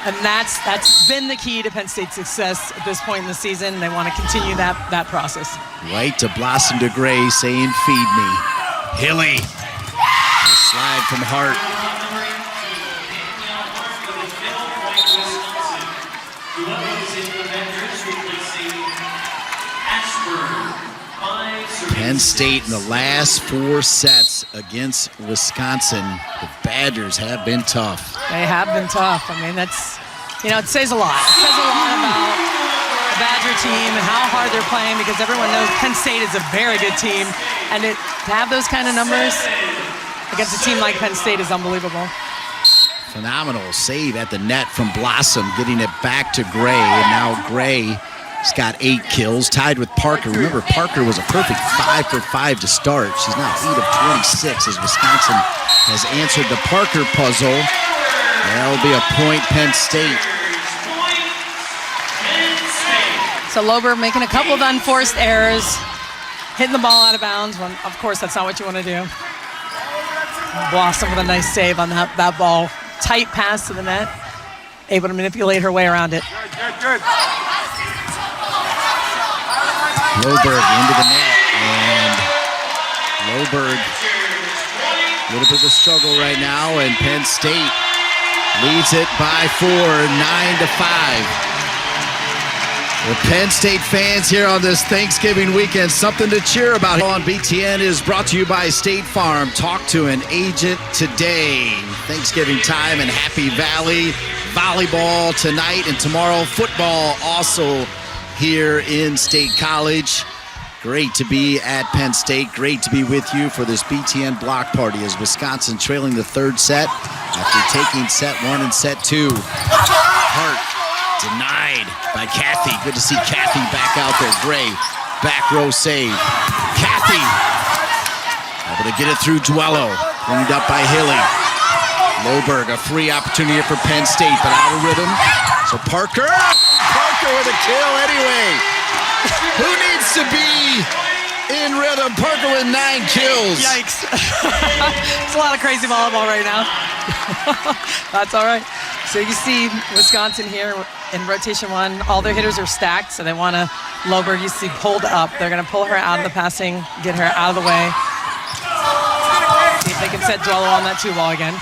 And that's been the key to Penn State's success at this point in the season. They want to continue that process. White to Blossom to Gray saying, feed me. Hilly. A slide from Hart. Penn State in the last 4 sets against Wisconsin. The Badgers have been tough. They have been tough. I mean, that's, it says a lot. It says a lot about the Badger team and how hard they're playing, because everyone knows Penn State is a very good team. And to have those kind of numbers against a team like Penn State is unbelievable. Phenomenal save at the net from Blossom, getting it back to Gray. And now Gray has got 8 kills, tied with Parker. Remember, Parker was a perfect 5 for 5 to start. She's now 8 of 26 as Wisconsin has answered the Parker puzzle. That'll be a point, Penn State. So Lober making a couple of unforced errors, hitting the ball out of bounds when, of course, that's not what you want to do. Blossom with a nice save on that ball. Tight pass to the net, able to manipulate her way around it. Good. Loberg into the net, and Loberg, a little bit of a struggle right now, and Penn State leads it by 4, 9-5. The Penn State fans here on this Thanksgiving weekend, something to cheer about. On BTN is brought to you by State Farm. Talk to an agent today. Thanksgiving time in Happy Valley. Volleyball tonight and tomorrow. Football also here in State College. Great to be at Penn State. Great to be with you for this BTN block party as Wisconsin trailing the 3rd set after taking set 1 and set 2. Hart denied by Kathy. Good to see Kathy back out there. Gray, back row save. Kathy able to get it through Duello. Cleaned up by Hilly. Loberg, a free opportunity for Penn State, but out of rhythm. So Parker with a kill anyway. Who needs to be in rhythm? Parker with 9 kills. Yikes. It's a lot of crazy volleyball right now. That's all right. So you see Wisconsin here in rotation 1. All their hitters are stacked, so they want to, Loberg, you see, pulled up. They're going to pull her out of the passing, get her out of the way. See if they can set Duello on that 2-ball again.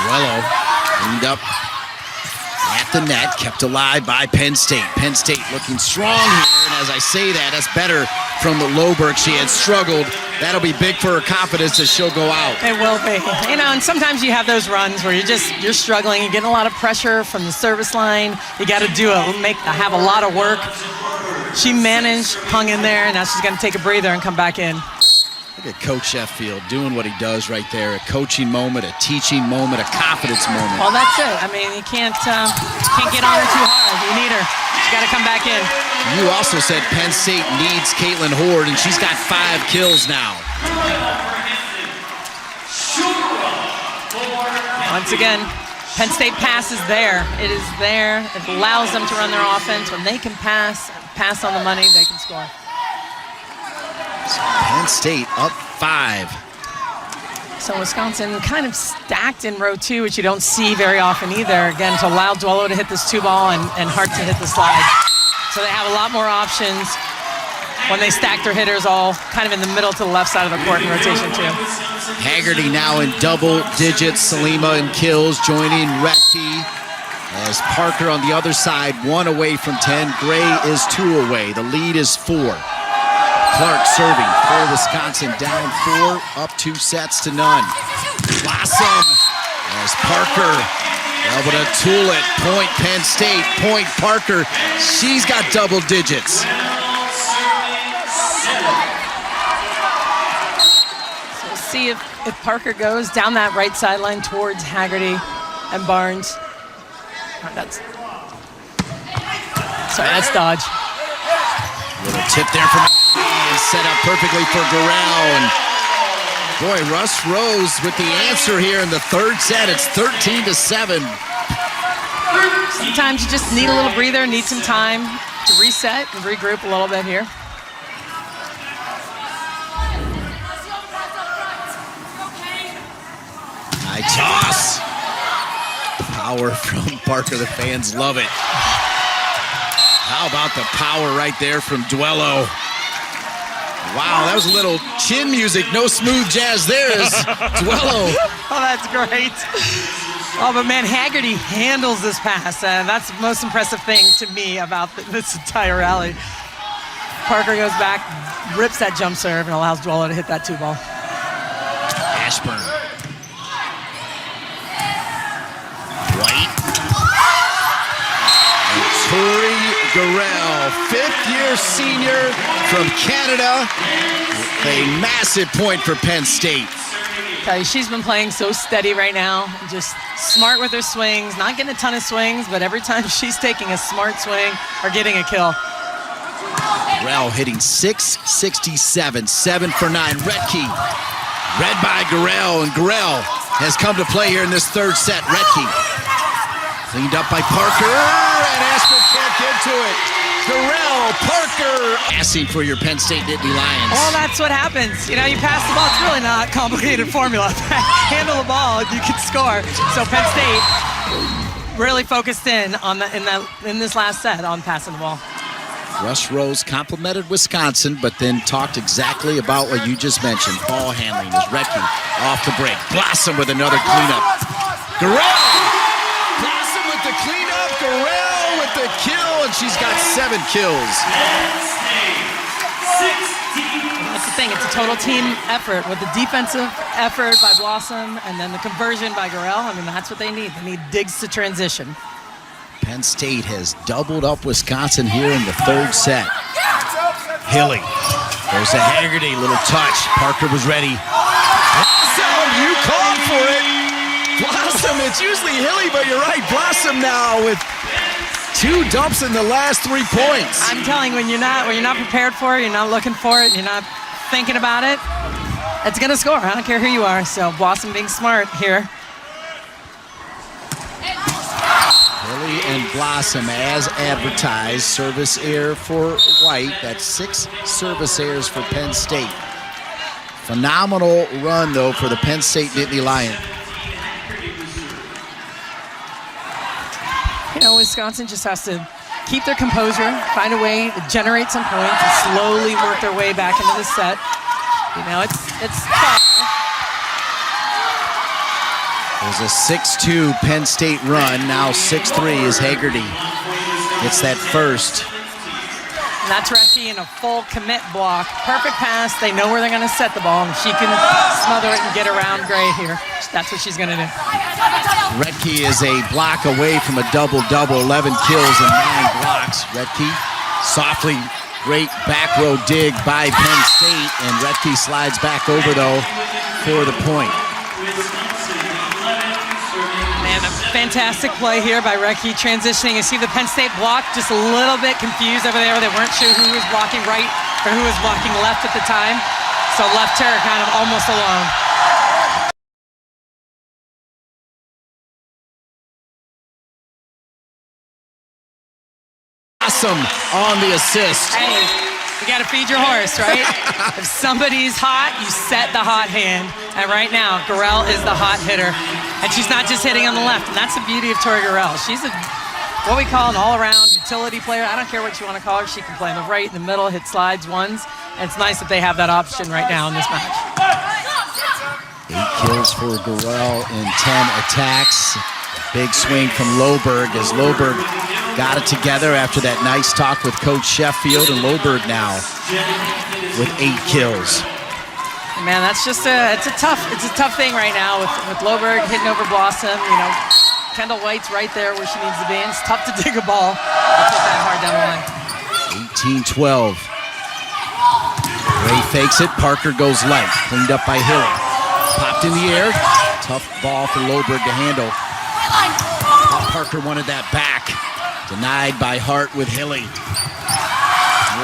Duello cleaned up at the net, kept alive by Penn State. Penn State looking strong here, and as I say that's better from Loberg. She had struggled. That'll be big for her confidence as she'll go out. It will be. And sometimes you have those runs where you're struggling. You're getting a lot of pressure from the service line. You got to have a lot of work. She managed, hung in there, and now she's going to take a breather and come back in. Look at Coach Sheffield doing what he does right there. A coaching moment, a teaching moment, a confidence moment. Well, that's it. I mean, you can't get on her too hard. You need her. She's got to come back in. You also said Penn State needs Caitlin Horde, and she's got 5 kills now. Once again, Penn State pass is there. It is there. It allows them to run their offense. When they can pass on the money, they can score. So Penn State up 5. So Wisconsin kind of stacked in row 2, which you don't see very often either. Again, to allow Duello to hit this 2-ball and Hart to hit the slide. So they have a lot more options when they stack their hitters all kind of in the middle to the left side of the court in rotation 2. Haggerty now in double digits. Salima in kills, joining Retke. As Parker on the other side, 1 away from 10. Gray is 2 away. The lead is 4. Clark serving for Wisconsin, down 4, up 2 sets to none. Blossom as Parker able to tool it. Point Penn State, point Parker. She's got double digits. see if Parker goes down that right sideline towards Haggerty and Barnes. That's Dodge. Little tip there from and set up perfectly for Gurrell. And boy, Russ Rose with the answer here in the third set. It's 13-7. Sometimes you just need a little breather, need some time to reset and regroup a little bit here. High toss. Power from Parker. The fans love it. How about the power right there from Duello? Wow, that was a little chin music. No smooth jazz there as Duello. Oh, that's great. Oh, but man, Haggerty handles this pass. That's the most impressive thing to me about this entire rally. Parker goes back, rips that jump serve, and allows Duello to hit that 2-ball. Ashburn. White. And Tori Gurrell, fifth-year senior from Canada. A massive point for Penn State. Okay, she's been playing so steady right now, just smart with her swings, not getting a ton of swings, but every time she's taking a smart swing or getting a kill. Gurrell hitting .667, 7 for 9. Retke, read by Gurrell, and Gurrell has come to play here in this third set. Retke, cleaned up by Parker, and Ashburn can't get to it. Gurrell, Parker, passing for your Penn State Nittany Lions. Well, that's what happens. You know, you pass the ball. It's really not a complicated formula. Handle the ball, you can score. So Penn State really focused in on in this last set on passing the ball. Russ Rose complimented Wisconsin, but then talked exactly about what you just mentioned. Ball handling is Retke off the break. Blossom with another cleanup. Gurrell! Blossom with the cleanup. Gurrell with the kill, and she's got 7 kills. That's the thing. It's a total team effort with the defensive effort by Blossom and then the conversion by Gurrell. I mean, that's what they need. They need digs to transition. Penn State has doubled up Wisconsin here in the third set. Hilly goes to Haggerty, little touch. Parker was ready. Blossom, you called for it. Blossom, it's usually Hilly, but you're right. Blossom now with 2 dumps in the last 3 points. I'm telling you, when you're not prepared for it, you're not looking for it, you're not thinking about it, it's gonna score. I don't care who you are. So Blossom being smart here. Hilly and Blossom as advertised. Service error for White. That's 6 service errors for Penn State. Phenomenal run, though, for the Penn State Nittany Lions. You know, Wisconsin just has to keep their composure, find a way to generate some points, and slowly work their way back into the set. You know, it's tough. It was a 6-2 Penn State run. Now 6-3 is Haggerty. It's that first. And that's Retke in a full commit block. Perfect pass. They know where they're going to set the ball, and she can smother it and get around Gray here. That's what she's going to do. Retke is a block away from a double-double, 11 kills and 9 blocks. Retke softly, great back row dig by Penn State, and Retke slides back over, though, for the point. Man, a fantastic play here by Retke transitioning. You see the Penn State block just a little bit confused over there. They weren't sure who was blocking right or who was blocking left at the time. So left her kind of almost alone. Awesome on the assist. Hey, you got to feed your horse, right? If somebody's hot, you set the hot hand. And right now, Gurrell is the hot hitter. And she's not just hitting on the left. And that's the beauty of Tori Gurrell. She's what we call an all-around utility player. I don't care what you want to call her. She can play in the right, in the middle, hit slides, ones. And it's nice that they have that option right now in this match. 8 kills for Gurrell in 10 attacks. Big swing from Loberg as Loberg got it together after that nice talk with Coach Sheffield, and Loberg now with 8 kills. Man, that's just it's a tough thing right now with Loberg hitting over Blossom. You know, Kendall White's right there where she needs to be, and it's tough to dig a ball. That's that hard down the line. 18-12. Ray fakes it. Parker goes light. Cleaned up by Hilly. Popped in the air. Tough ball for Loberg to handle. Thought Parker wanted that back. Denied by Hart with Hilly.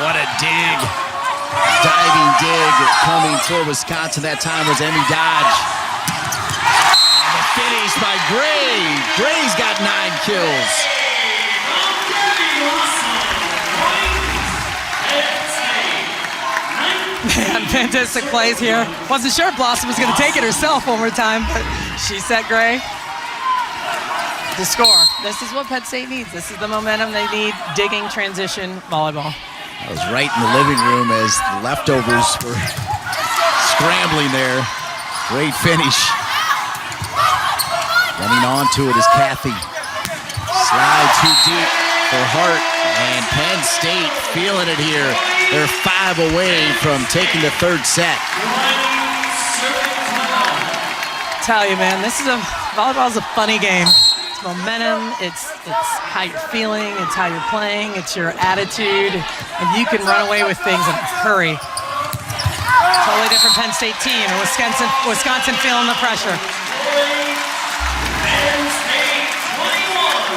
What a dig. Diving dig coming for Wisconsin. That time was Emmy Dodge. And the finish by Gray. Gray's got 9 kills. Man, fantastic plays here. Wasn't sure if Blossom was going to take it herself one more time, but she set Gray to score. This is what Penn State needs. This is the momentum they need. Digging transition volleyball. I was right in the living room as the leftovers were scrambling there. Great finish. Running onto it is Kathy. Slide too deep for Hart, and Penn State feeling it here. They're 5 away from taking the 3rd set. Tell you, man, volleyball is a funny game. It's momentum, it's how you're feeling, it's how you're playing, it's your attitude, and you can run away with things in a hurry. Totally different Penn State team, and Wisconsin feeling the pressure.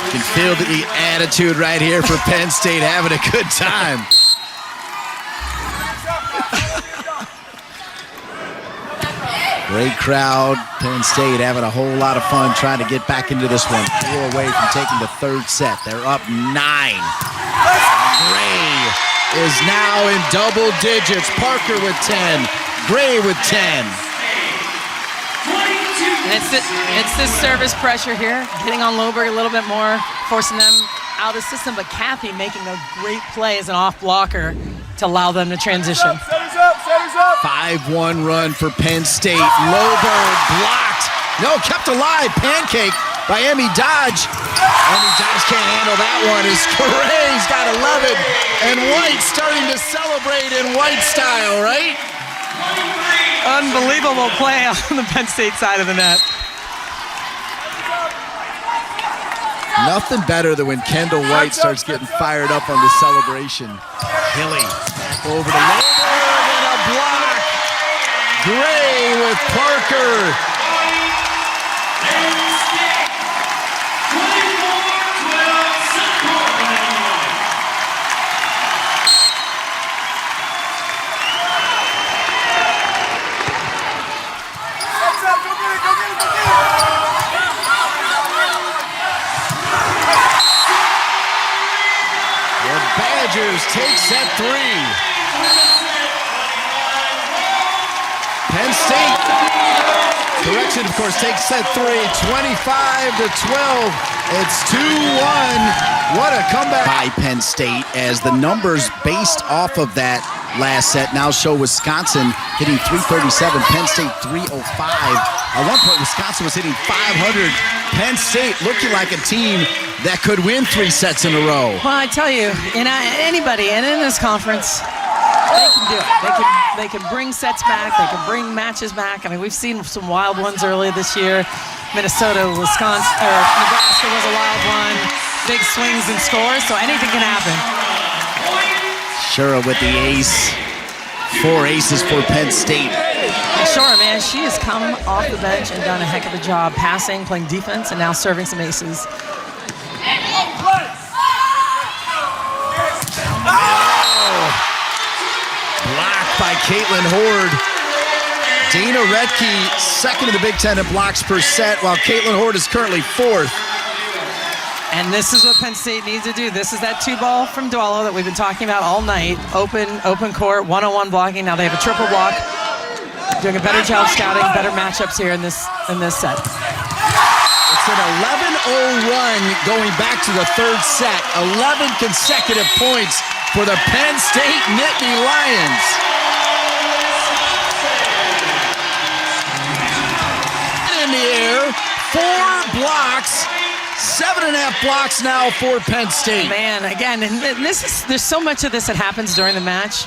You can feel the attitude right here for Penn State, having a good time. Great crowd. Penn State having a whole lot of fun trying to get back into this one. 4 away from taking the 3rd set. They're up 9. Gray is now in double digits. Parker with 10. Gray with 10. And it's this service pressure here, getting on Loberg a little bit more, forcing them out of system, but Kathy making a great play as an off blocker to allow them to transition. 5-1 run for Penn State. Loberg blocked. No, kept alive. Pancake by Emmy Dodge. Emmy Dodge can't handle that one. As Gray's got 11. And White starting to celebrate in White style, right? Unbelievable play on the Penn State side of the net. Nothing better than when Kendall White starts getting fired up on the celebration. Hilly back over to Loberg and a block. Gray with Parker. Badgers take set 3. Penn State, correction, of course, takes set 3, 25-12. It's 2-1. What a comeback by Penn State, as the numbers based off of that last set now show Wisconsin hitting 337, Penn State 305. At one point, Wisconsin was hitting 500. Penn State looking like a team that could win 3 sets in a row. Well, I tell you, anybody, and in this conference, they can do it. They can bring sets back. They can bring matches back. I mean, we've seen some wild ones earlier this year. Minnesota, Wisconsin, or Nebraska was a wild one. Big swings and scores, so anything can happen. Shura with the ace. 4 aces for Penn State. Sure, man, she has come off the bench and done a heck of a job passing, playing defense, and now serving some aces. Blocked by Caitlin Horde. Dana Redke, second in the Big Ten in blocks per set, while Caitlin Horde is currently 4th. And this is what Penn State needs to do. This is that 2-ball from Dwello that we've been talking about all night. Open court, one-on-one blocking. Now they have a triple block. Doing a better job scouting, better matchups here in this set. It's an 11-0 run going back to the 3rd set. 11 consecutive points for the Penn State Nittany Lions. In the air, 4 blocks. 7.5 blocks now for Penn State. Man, again, and there's so much of this that happens during the match.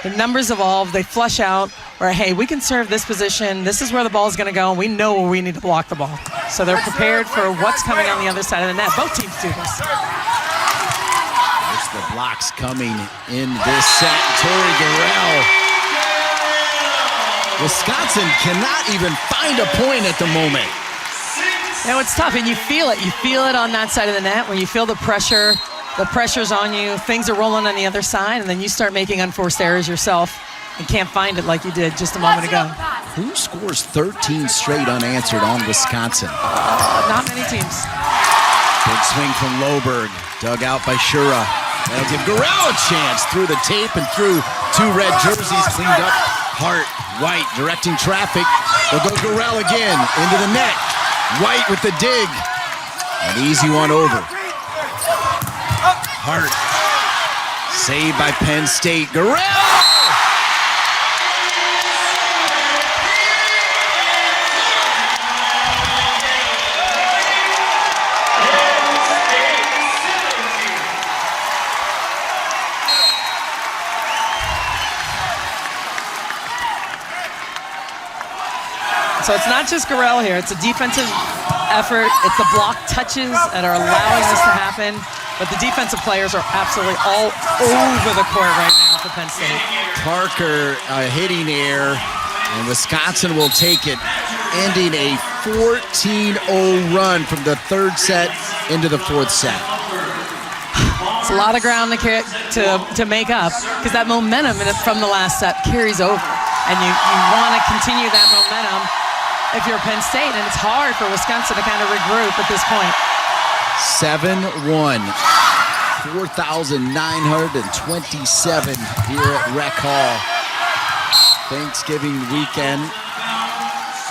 The numbers evolve, they flush out, where, hey, we can serve this position, this is where the ball is going to go, and we know where we need to block the ball. So they're prepared for what's coming on the other side of the net. Both teams do this. There's the blocks coming in this set. Tori Garrell. Wisconsin cannot even find a point at the moment. You know, it's tough, and you feel it. You feel it on that side of the net when you feel the pressure. The pressure's on you. Things are rolling on the other side, and then you start making unforced errors yourself and can't find it like you did just a moment ago. Who scores 13 straight unanswered on Wisconsin? Not many teams. Big swing from Loberg, dug out by Shura. That'll give Garrell a chance through the tape and through 2 red jerseys, cleaned up. Hart, White directing traffic. They'll go Garrell again into the net. White with the dig. An easy one over. Hart, saved by Penn State. Garrell! So it's not just Garrell here. It's a defensive effort. It's the block touches that are allowing this to happen. But the defensive players are absolutely all over the court right now for Penn State. Parker hitting air, and Wisconsin will take it, ending a 14-0 run from the 3rd set into the 4th set. It's a lot of ground to make up, because that momentum from the last set carries over. And you want to continue that momentum if you're Penn State, and it's hard for Wisconsin to kind of regroup at this point. 7-1, 4,927 here at Rec Hall. Thanksgiving weekend.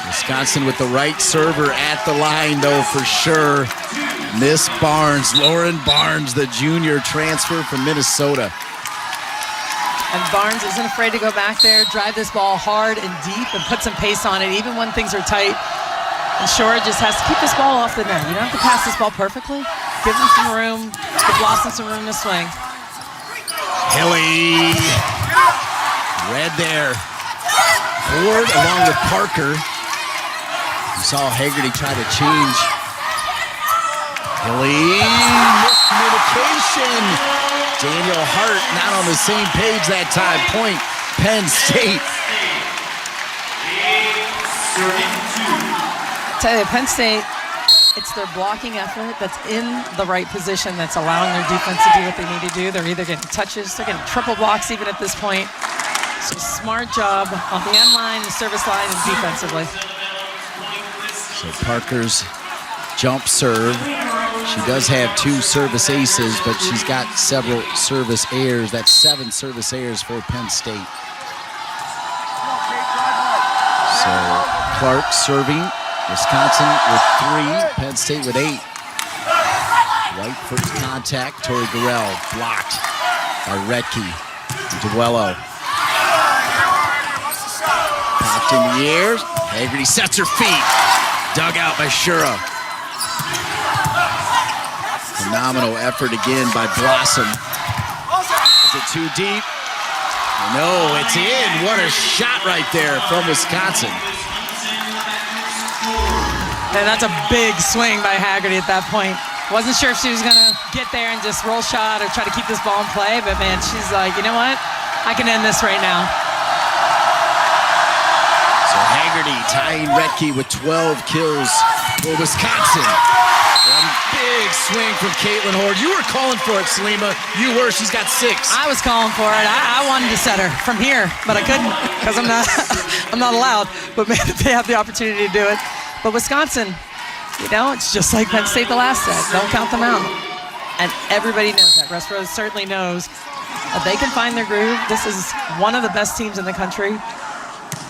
Wisconsin with the right server at the line, though, for sure. Miss Barnes, Lauren Barnes, the junior transfer from Minnesota. And Barnes isn't afraid to go back there, drive this ball hard and deep, and put some pace on it, even when things are tight. And Shore just has to keep this ball off the net. You don't have to pass this ball perfectly. Give them some room, give Blossom some room to swing. Hilly, red there. Ford along with Parker. You saw Haggerty try to change. Hilly, miscommunication. Daniel Hart not on the same page that time. Point, Penn State. I tell you, Penn State, it's their blocking effort that's in the right position that's allowing their defense to do what they need to do. They're either getting touches, they're getting triple blocks even at this point. So smart job on the end line, the service line, and defensively. So Parker's jump serve. She does have 2 service aces, but she's got several service errors. That's 7 service errors for Penn State. So Clark serving. Wisconsin with 3, Penn State with 8. White first contact. Tori Garrell blocked by Redke. Duello. Popped in the air. Haggerty sets her feet. Dug out by Shura. Phenomenal effort again by Blossom. Is it too deep? No, it's in. What a shot right there from Wisconsin. And that's a big swing by Haggerty at that point. Wasn't sure if she was going to get there and just roll shot or try to keep this ball in play, but man, she's like, you know what? I can end this right now. So Haggerty tying Redke with 12 kills for Wisconsin. One big swing from Caitlin Horde. You were calling for it, Salima. You were. She's got 6. I was calling for it. I wanted to set her from here, but I couldn't because I'm not allowed. But man, they have the opportunity to do it. But Wisconsin, you know, it's just like Penn State the last set. Don't count them out. And everybody knows that. Russ Rose certainly knows that they can find their groove. This is one of the best teams in the country,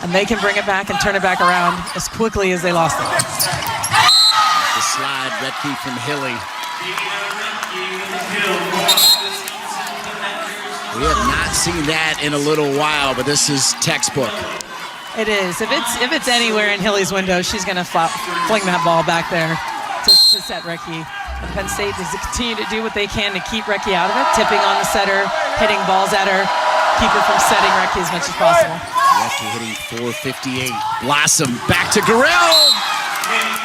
and they can bring it back and turn it back around as quickly as they lost it. The slide, Redke from Hilly. We have not seen that in a little while, but this is textbook. It is. If it's anywhere in Hilly's window, she's going to fling that ball back there to set Redke. And Penn State needs to continue to do what they can to keep Redke out of it, tipping on the setter, hitting balls at her, keep her from setting Redke as much as possible. Redke hitting 458. Blossom back to Garrell.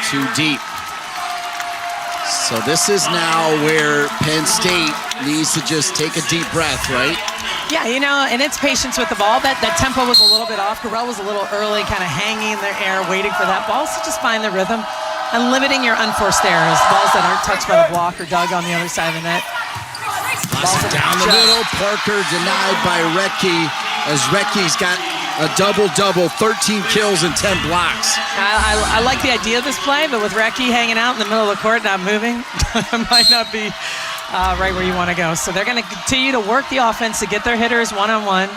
Too deep. So this is now where Penn State needs to just take a deep breath, right? Yeah, you know, and it's patience with the ball. That tempo was a little bit off. Gurel was a little early, kind of hanging in the air, waiting for that ball. So just find the rhythm and limiting your unforced errors, balls that aren't touched by the block or dug on the other side of the net. Down the middle, Parker denied by Rettke, as Retke's got a double-double, 13 kills and 10 blocks. I like the idea of this play, but with Rettke hanging out in the middle of the court, not moving, it might not be right where you want to go. So they're going to continue to work the offense to get their hitters one-on-one.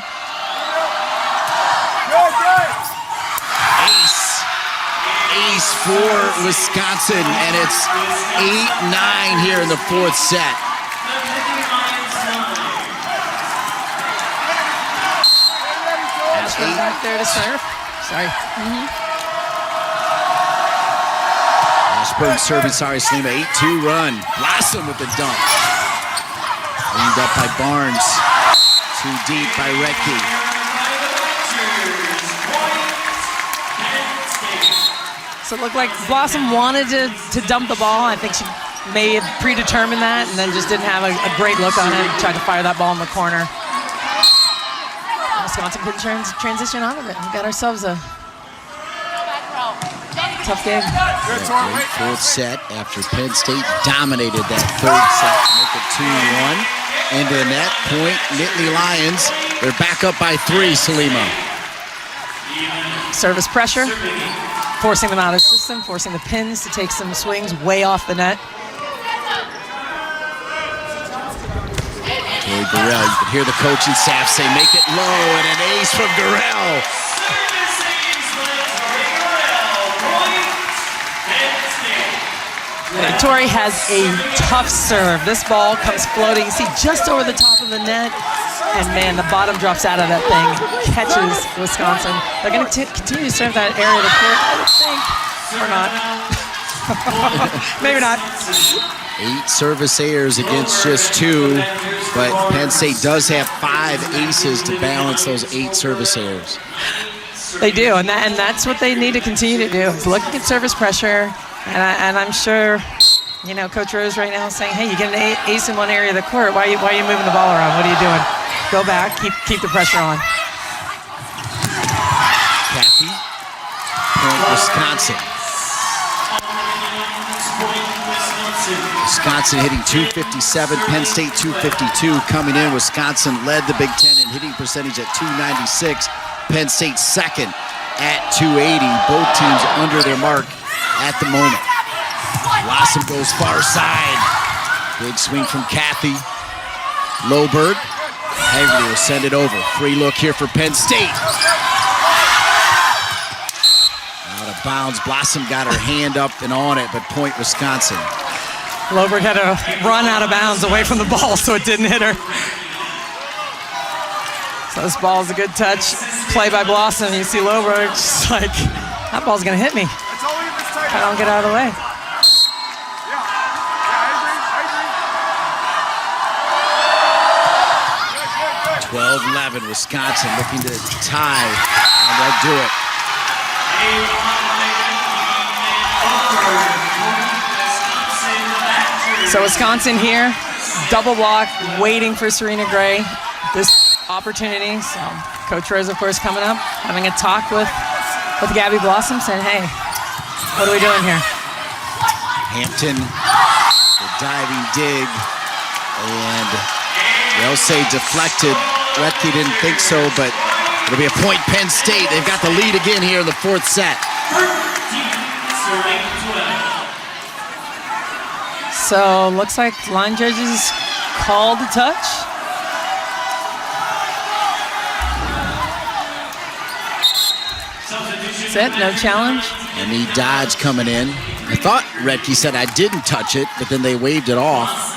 Ace for Wisconsin, and it's 8-9 here in the fourth set. Back there to serve. Sorry. Ashburn serving, Salima. 8-2 run. Blossom with the dunk. Cleaned up by Barnes. Too deep by Rettke. So it looked like Blossom wanted to dump the ball. I think she may have predetermined that and then just didn't have a great look on it. Tried to fire that ball in the corner. Wisconsin couldn't transition out of it. We got ourselves a tough game. Great fourth set after Penn State dominated that third set to make it 2-1. And in that point, Nittany Lions, they're back up by 3, Salima. Service pressure, forcing them out of the system, forcing the Pins to take some swings way off the net. Gurel, you can hear the coaching staff say, make it low, and an ace from Gurel. Tori has a tough serve. This ball comes floating, you see, just over the top of the net, and man, the bottom drops out of that thing, catches Wisconsin. They're going to continue to serve that area of the court, I would think, or not. Maybe not. 8 service errors against just 2, but Penn State does have 5 aces to balance those 8 service errors. They do, and that's what they need to continue to do, is looking at service pressure, and I'm sure, you know, Coach Rose right now is saying, hey, you get an ace in one area of the court, why are you moving the ball around? What are you doing? Go back, keep the pressure on. Kathy, point Wisconsin. Wisconsin hitting 257, Penn State 252 coming in. Wisconsin led the Big Ten in hitting percentage at 296. Penn State second at 280. Both teams under their mark at the moment. Blossom goes far side. Big swing from Kathy. Loberg. Hagley will send it over. Free look here for Penn State. Out of bounds. Blossom got her hand up and on it, but point Wisconsin. Loberg had to run out of bounds away from the ball, so it didn't hit her. So this ball is a good touch. Play by Blossom. You see Loberg just like, that ball's going to hit me. I don't get out of the way. 12-11, Wisconsin looking to tie, and they'll do it. So Wisconsin here, double block, waiting for Serena Gray. This opportunity. So Coach Rose, of course, coming up, having a talk with Gabby Blossom, saying, hey, what are we doing here? Hampton, the diving dig, and they'll say deflected. Rettke didn't think so, but it'll be a point Penn State. They've got the lead again here in the fourth set. So looks like line judges called a touch. That's it, no challenge. And the dodge coming in. I thought Rettke said I didn't touch it, but then they waved it off.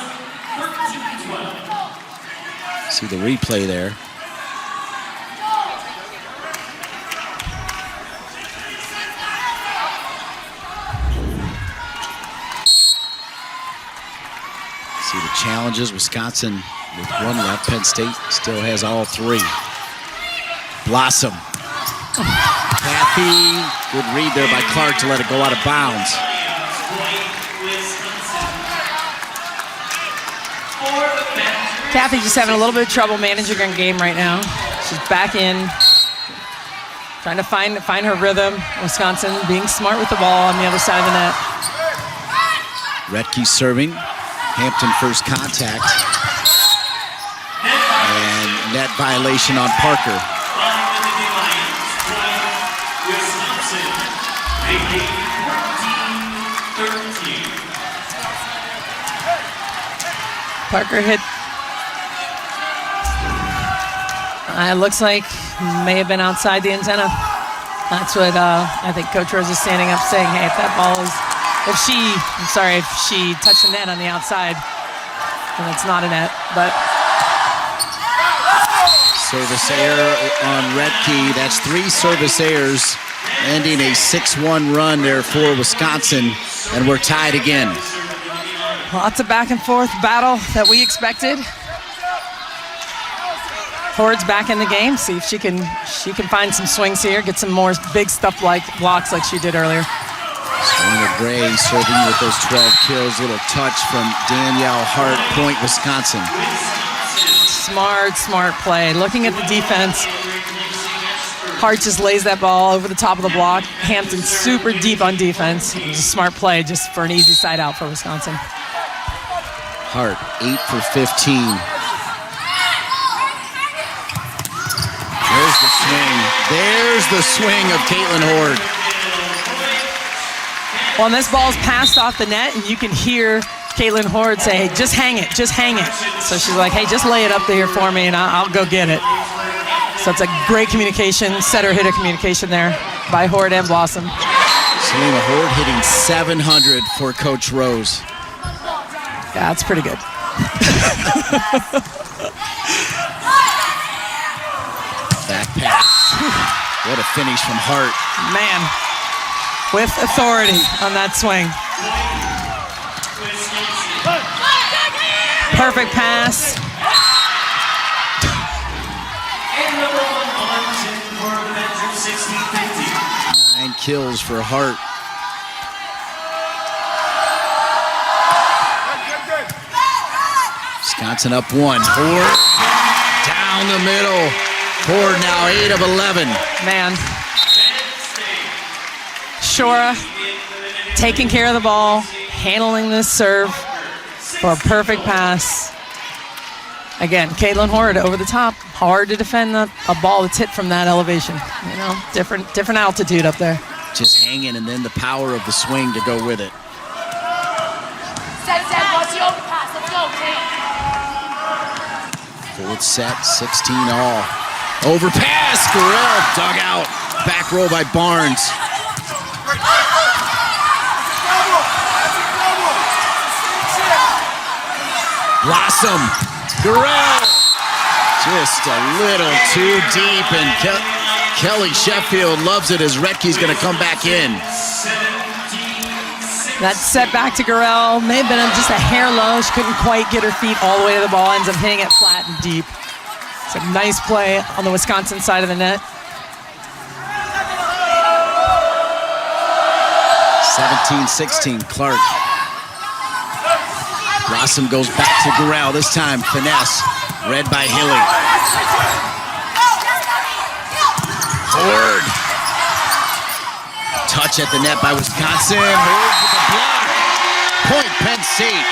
See the replay there. See the challenges. Wisconsin with one left. Penn State still has all 3. Blossom. Kathy, good read there by Clark to let it go out of bounds. Kathy just having a little bit of trouble managing her game right now. She's back in, trying to find her rhythm. Wisconsin being smart with the ball on the other side of the net. Retke serving. Hampton first contact. And net violation on Parker. Parker hit. It looks like may have been outside the antenna. That's what I think Coach Rose is standing up saying, hey, if that ball is, if she touched the net on the outside, then it's not a net. But service error on Retke. That's 3 service errors, ending a 6-1 run there for Wisconsin, and we're tied again. Lots of back and forth battle that we expected. Hord's back in the game. See if she can find some swings here, get some more big stuff like blocks like she did earlier. Serena Gray serving with those 12 kills. Little touch from Danielle Hart. Point, Wisconsin. Smart play. Looking at the defense, Hart just lays that ball over the top of the block. Hampton super deep on defense. It was a smart play just for an easy side out for Wisconsin. Hart, 8 for 15. There's the swing. There's the swing of Caitlin Hord. Well, and this ball's passed off the net, and you can hear Caitlin Hord say, hey, just hang it. So she's like, hey, just lay it up there for me, and I'll go get it. So it's a great communication, setter-hitter communication there by Hord and Blossom. Selena Hord hitting 700 for Coach Rose. Yeah, that's pretty good. Back pass. What a finish from Hart. Man, with authority on that swing. Perfect pass. 9 kills for Hart. Wisconsin up 1. Hord down the middle. Hord now 8 of 11. Man. Shora taking care of the ball, handling this serve for a perfect pass. Again, Caitlin Hord over the top. Hard to defend a ball that's hit from that elevation. You know, different altitude up there. Just hanging, and then the power of the swing to go with it. Fourth set, 16 all. Overpass, Gurrell dug out. Back row by Barnes. Blossom, Gurrell. Just a little too deep, and Kelly Sheffield loves it as Retke's going to come back in. That set back to Gurrell may have been just a hair low. She couldn't quite get her feet all the way to the ball. Ends up hitting it flat and deep. It's a nice play on the Wisconsin side of the net. 17-16, Clark. Blossom goes back to Gurrell. This time, finesse. Read by Hilly. Hord. Touch at the net by Wisconsin. Hord with the block. Point, Penn State.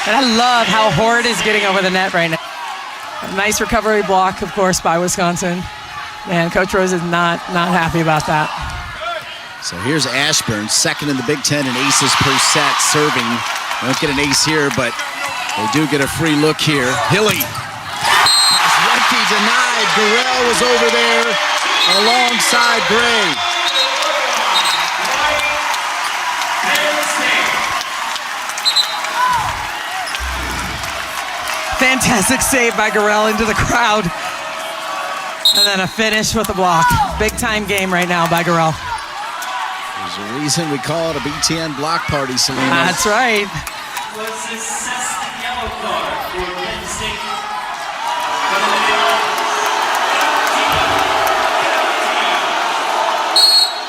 And I love how Hord is getting over the net right now. A nice recovery block, of course, by Wisconsin. Man, Coach Rose is not happy about that. So here's Ashburn, second in the Big Ten in aces per set, serving. Don't get an ace here, but they do get a free look here. Hilly. Retke denied. Gurrell was over there alongside Gray. Fantastic save by Gurrell into the crowd. And then a finish with a block. Big time game right now by Gurrell. There's a reason we call it a BTN block party, Selena. That's right. Was assessed the yellow card for Penn State.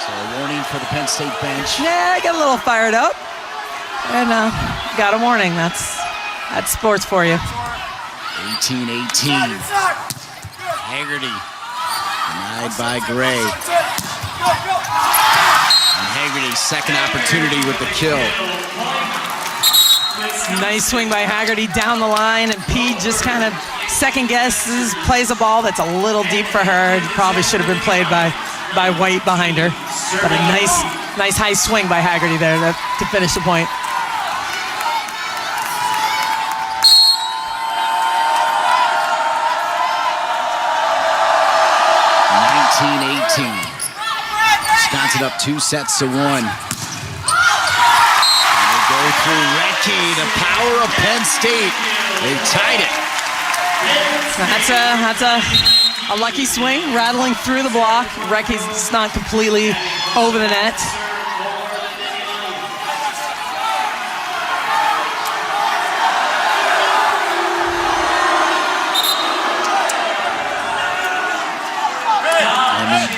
So a warning for the Penn State bench. Yeah, I got a little fired up. And got a warning. That's That's sports for you. 18-18. Haggerty denied by Gray. And Haggerty, second opportunity with the kill. Nice swing by Haggerty down the line, and P just kind of second guesses, plays a ball that's a little deep for her. It probably should have been played by White behind her. But a nice high swing by Haggerty there to finish the point. Wisconsin up 2-1. And they go through Recchi, the power of Penn State. They've tied it. That's a lucky swing, rattling through the block. Recchi's just not completely over the net.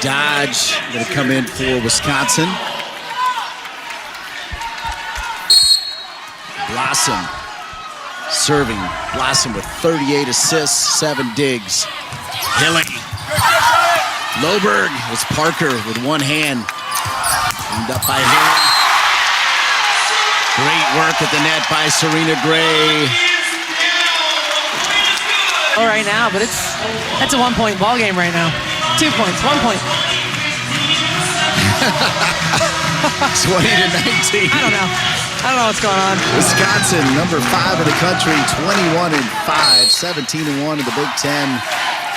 Dodge going to come in for Wisconsin. Blossom serving. Blossom with 38 assists, 7 digs. Hilling. Loberg was Parker with one hand. Cleaned up by Hilling. Great work at the net by Serena Gray. All right now, but that's a 1-point ball game right now. 2 points, 1 point. 20-19. I don't know what's going on. Wisconsin, number 5 in the country, 21-5, 17-1 in the Big Ten.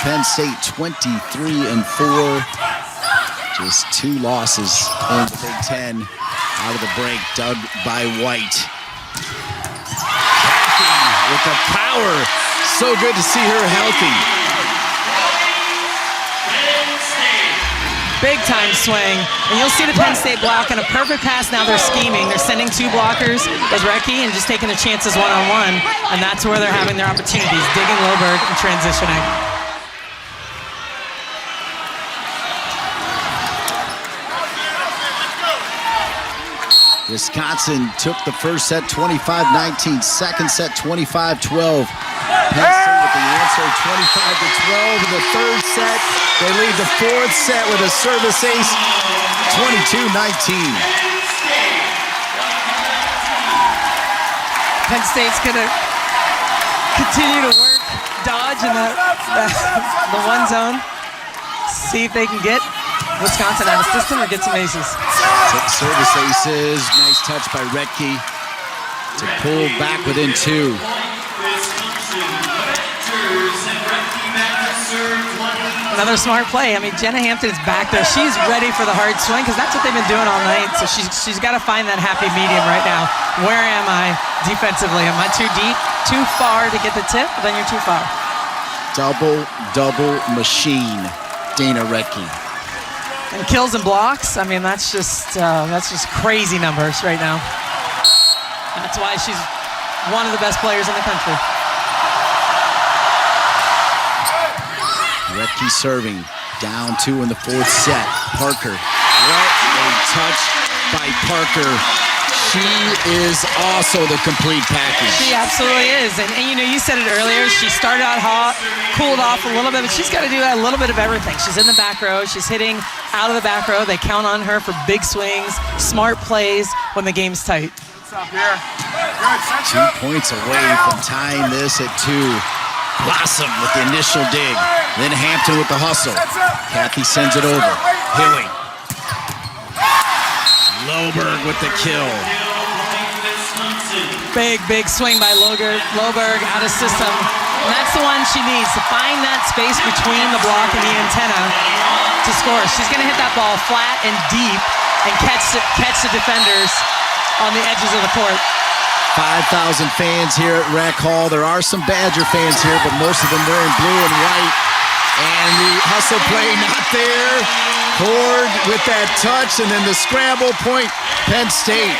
Penn State, 23-4. Just 2 losses in the Big Ten. Out of the break, dug by White. Kathy with the power. So good to see her healthy. Big time swing. And you'll see the Penn State block and a perfect pass. Now they're scheming. They're sending 2 blockers as Recchi and just taking the chances one-on-one. And that's where they're having their opportunities, digging Loberg and transitioning. Wisconsin took the first set 25-19, second set 25-12. Penn State with the answer 25-12 in the third set. They lead the fourth set with a service ace 22-19. Penn State's gonna continue to work, dodge in the one zone. See if they can get Wisconsin out of system or get some aces. Service aces, nice touch by Recchi to pull back within 2. Another smart play. I mean, Jenna Hampton is back there. She's ready for the hard swing because that's what they've been doing all night. So she's got to find that happy medium right now. Where am I defensively? Am I too deep, too far to get the tip? Well, then you're too far. Double machine, Dana Recchi. And kills and blocks. I mean, that's just crazy numbers right now. That's why she's one of the best players in the country. Recchi serving, down 2 in the fourth set. Parker, what a touch by Parker. She is also the complete package. She absolutely is. And you know, you said it earlier, she started out hot, cooled off a little bit, but she's got to do a little bit of everything. She's in the back row, she's hitting out of the back row. They count on her for big swings, smart plays when the game's tight. 2 points away from tying this at 2. Blossom with the initial dig. Then Hampton with the hustle. Kathy sends it over. Hilling. Loberg with the kill. Big swing by Loberg out of system. And that's the one she needs, to find that space between the block and the antenna to score. She's going to hit that ball flat and deep and catch the defenders on the edges of the court. 5,000 fans here at Rec Hall. There are some Badger fans here, but most of them wearing blue and white. And the hustle play not there. Cord with that touch, and then the scramble point, Penn State.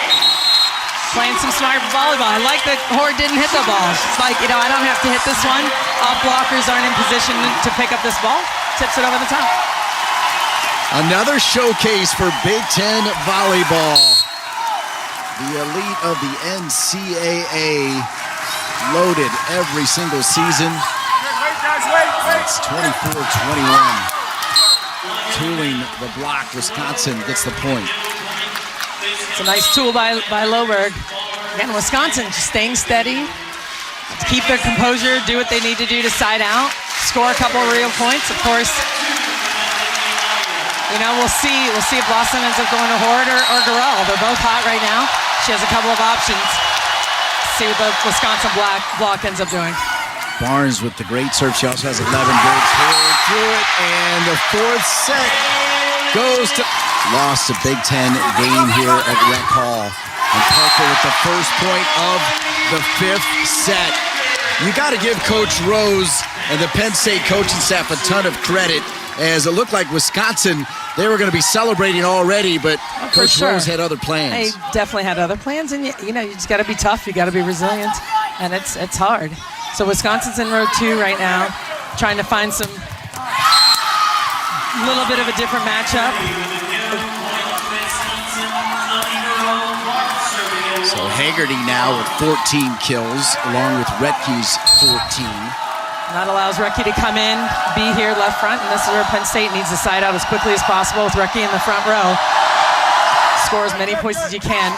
Playing some smart volleyball. I like that Horde didn't hit the ball. It's like, you know, I don't have to hit this one. Off blockers aren't in position to pick up this ball. Tips it over the top. Another showcase for Big Ten volleyball. The elite of the NCAA loaded every single season. It's 24-21. Tooling the block. Wisconsin gets the point. It's a nice tool by Loberg. Again, Wisconsin just staying steady, keep their composure, do what they need to do to side out, score a couple of real points. Of course, you know, we'll see if Blossom ends up going to Horde or Garrell. They're both hot right now. She has a couple of options. See what the Wisconsin block ends up doing. Barnes with the great serve. She also has 11 breaks through it, and the fourth set goes to lost a Big Ten game here at Rec Hall. And Parker with the first point of the fifth set. You got to give Coach Rose and the Penn State coaching staff a ton of credit, as it looked like Wisconsin, they were going to be celebrating already, but Coach Rose had other plans. They definitely had other plans, and you know, you just got to be tough. You got to be resilient, and it's hard. So Wisconsin's in row 2 right now, trying to find some little bit of a different matchup. So Haggerty now with 14 kills, along with Retke's 14. That allows Retke to come in, be here left front, and this is where Penn State needs to side out as quickly as possible with Retke in the front row. Score as many points as you can.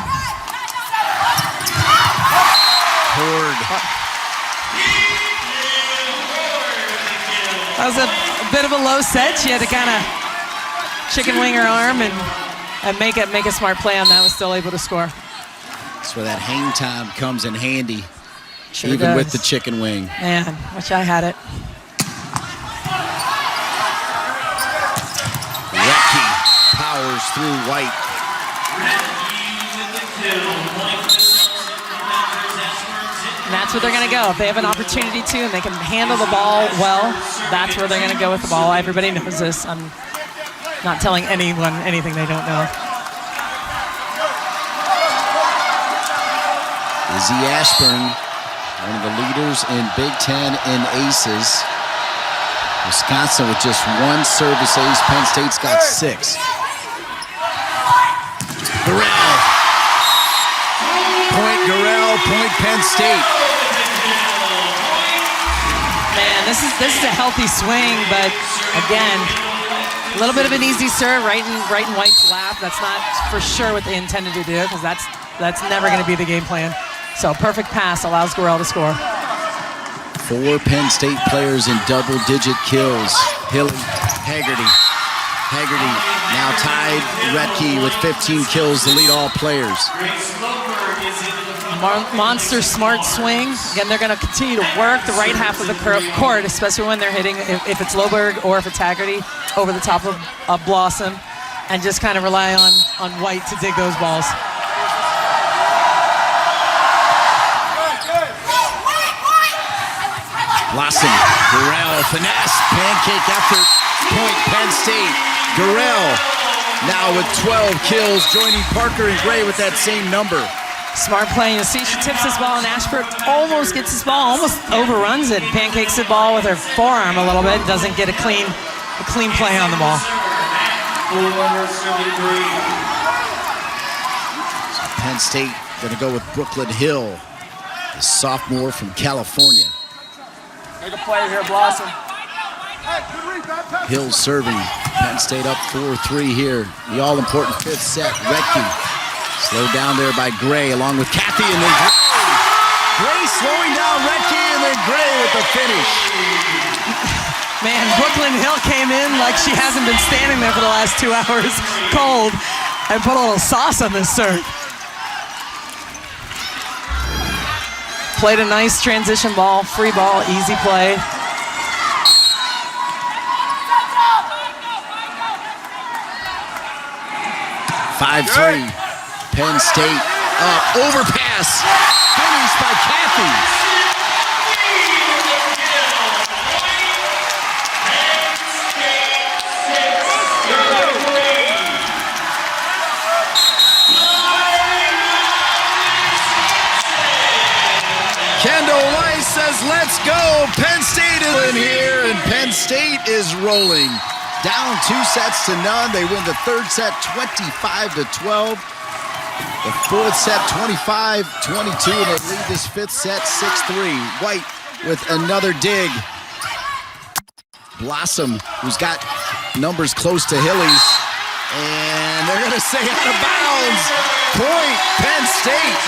Horde. That was a bit of a low set. She had to kind of chicken wing her arm and make a smart play on that. Was still able to score. That's where that hang time comes in handy, Sure even does. with the chicken wing. Man, wish I had it. Retke powers through White. And that's where they're going to go. If they have an opportunity to and they can handle the ball well, that's where they're going to go with the ball. Everybody knows this. I'm not telling anyone anything they don't know. Izzy Ashburn, one of the leaders in Big Ten in aces. Wisconsin with just one service ace. Penn State's got 6. Garrell. Point Garrell, point Penn State. Man, this is a healthy swing, but again, a little bit of an easy serve right in White's lap. That's not for sure what they intended to do, because that's never going to be the game plan. So perfect pass allows Garrell to score. 4 Penn State players in double-digit kills. Hilly, Haggerty. Haggerty now tied Retke with 15 kills to lead all players. Monster smart swing. Again, they're going to continue to work the right half of the court, especially when they're hitting, if it's Loberg or if it's Haggerty, over the top of Blossom, and just kind of rely on White to dig those balls. Blossom, Garrell, finesse, pancake effort, point Penn State. Garrell now with 12 kills, joining Parker and Gray with that same number. Smart play. You'll see she tips this ball, and Ashford almost gets this ball, almost overruns it, pancakes the ball with her forearm a little bit, doesn't get a clean play on the ball. So Penn State going to go with Brooklyn Hill, the sophomore from California. Make a play here, Blossom. Hill serving. Penn State up 4-3 here. The all-important 5th set. Retke slowed down there by Gray, along with Kathy, and then Gray. Gray slowing down Retke, and then Gray with the finish. Man, Brooklyn Hill came in like she hasn't been standing there for the last 2 hours cold, and put a little sauce on this serve. Played a nice transition ball, free ball, easy play. Five-3. Penn State up. Overpass. Finished by Kathy. Kendall Weiss says, let's go. Penn State is in here, and Penn State is rolling. Down 2-0. They win the 3rd set 25-12. The fourth set, 25-22, and they lead this fifth set, 6-3. White with another dig. Blossom, who's got numbers close to Hilly's, and they're going to say out of bounds. Point, Penn State.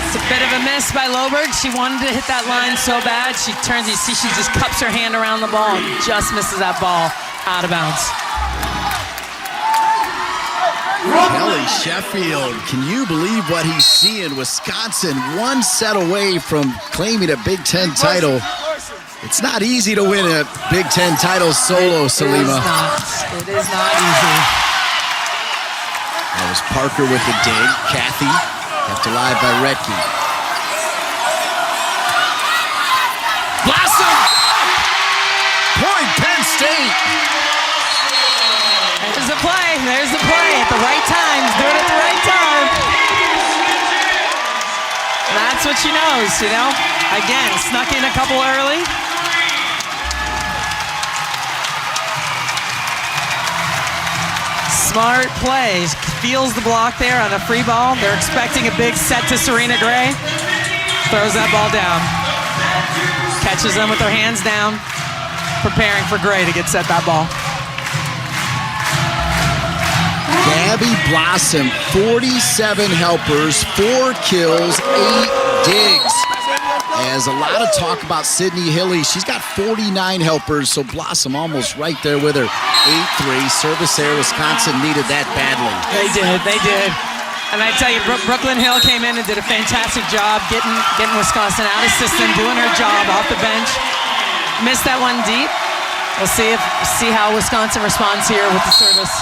It's a bit of a miss by Loberg. She wanted to hit that line so bad. She turns, you see, she just cups her hand around the ball and just misses that ball out of bounds. Kelly Sheffield, can you believe what he's seeing? Wisconsin one set away from claiming a Big Ten title. It's not easy to win a Big Ten title solo, Salima. It is not easy. That was Parker with the dig. Kathy, kept alive by Retke. Blossom! Point, Penn State! There's the play. There's the play at the right time. He's doing it at the right time. And that's what she knows, you know. Again, snuck in a couple early. Smart play. Feels the block there on a free ball. They're expecting a big set to Serena Gray. Throws that ball down. Catches them with their hands down. Preparing for Gray to get set that ball. Gabby Blossom, 47 helpers, 4 kills, 8 digs. As a lot of talk about Sydney Hilly, she's got 49 helpers, so Blossom almost right there with her. 8-3, service error. Wisconsin needed that badly. They did. And I tell you, Brooklyn Hill came in and did a fantastic job getting Wisconsin out of system, doing her job off the bench. Missed that one deep. We'll see how Wisconsin responds here with the service.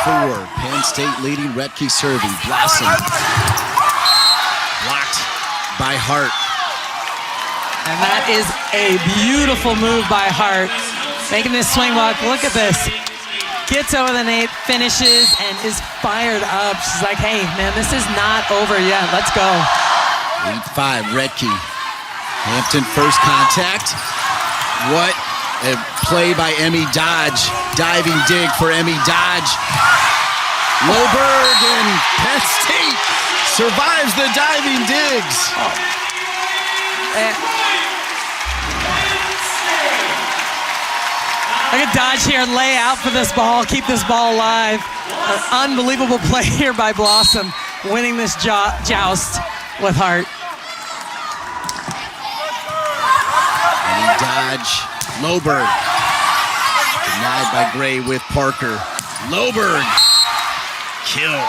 8-4, Penn State leading, Retke serving. Blossom blocked by Hart. And that is a beautiful move by Hart. Making this swing walk, look at this. Gets over the net, finishes, and is fired up. She's like, hey, man, this is not over yet. Let's go. 8-5, Retke. Hampton first contact. What a play by Emmy Dodge. Diving dig for Emmy Dodge. Loberg and Penn State survives the diving digs. Look at Dodge here, lay out for this ball, keep this ball alive. An unbelievable play here by Blossom, winning this joust with Hart. Emmy Dodge, Loberg. Denied by Gray with Parker. Loberg, kill.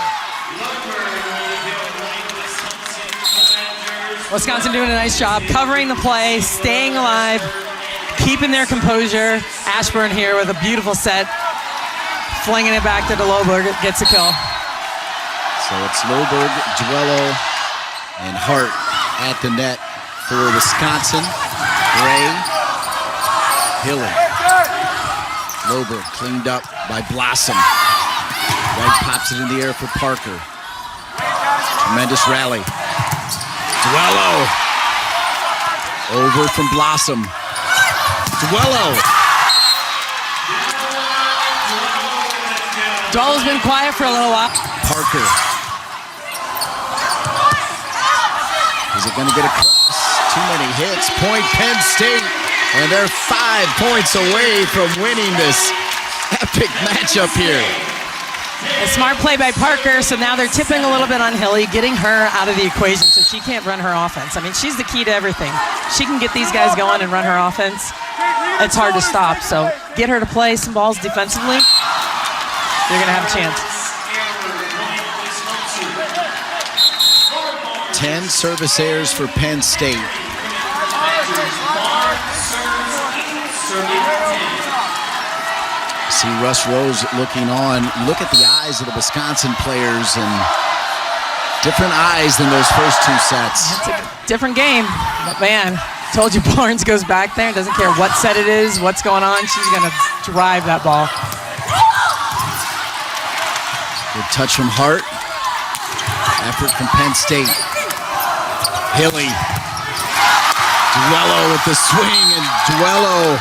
Wisconsin doing a nice job covering the play, staying alive, keeping their composure. Ashburn here with a beautiful set, flinging it back to the Loberg, gets a kill. So it's Loberg, Duello, and Hart at the net for Wisconsin. Gray, Hilly. Loberg cleaned up by Blossom. White pops it in the air for Parker. Tremendous rally. Duello. Over from Blossom. Duello. Duello's been quiet for a little while. Parker. Is it going to get across? Too many hits. Point Penn State. And they're 5 points away from winning this epic matchup here. A smart play by Parker, so now they're tipping a little bit on Hilly, getting her out of the equation so she can't run her offense. I mean, she's the key to everything. She can get these guys going and run her offense. It's hard to stop, so get her to play some balls defensively. You're going to have a chance. 10 service errors for Penn State. See Russ Rose looking on. Look at the eyes of the Wisconsin players, and different eyes than those first 2 sets. It's a different game, but man, told you Barnes goes back there, doesn't care what set it is, what's going on, she's going to drive that ball. Good touch from Hart. Effort from Penn State. Hilly. Duello with the swing, and Duello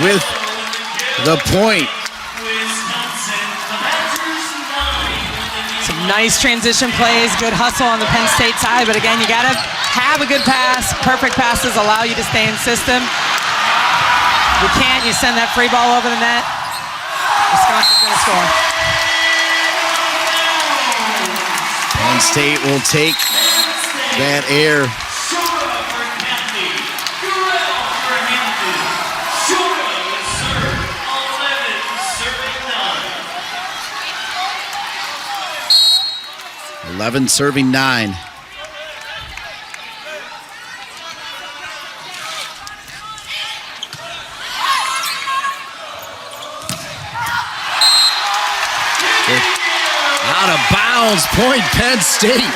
with the point. Wisconsin Commanders 9. Some nice transition plays, good hustle on the Penn State side, but again, you gotta have a good pass. Perfect passes allow you to stay in system. If you can't, you send that free ball over the net. Wisconsin's gonna score. Penn State will take that air. Shura for Hampton. Gurel for Hampton. Shura with serve. 11 serving 9. 11 serving 9. Out of bounds, point Penn State.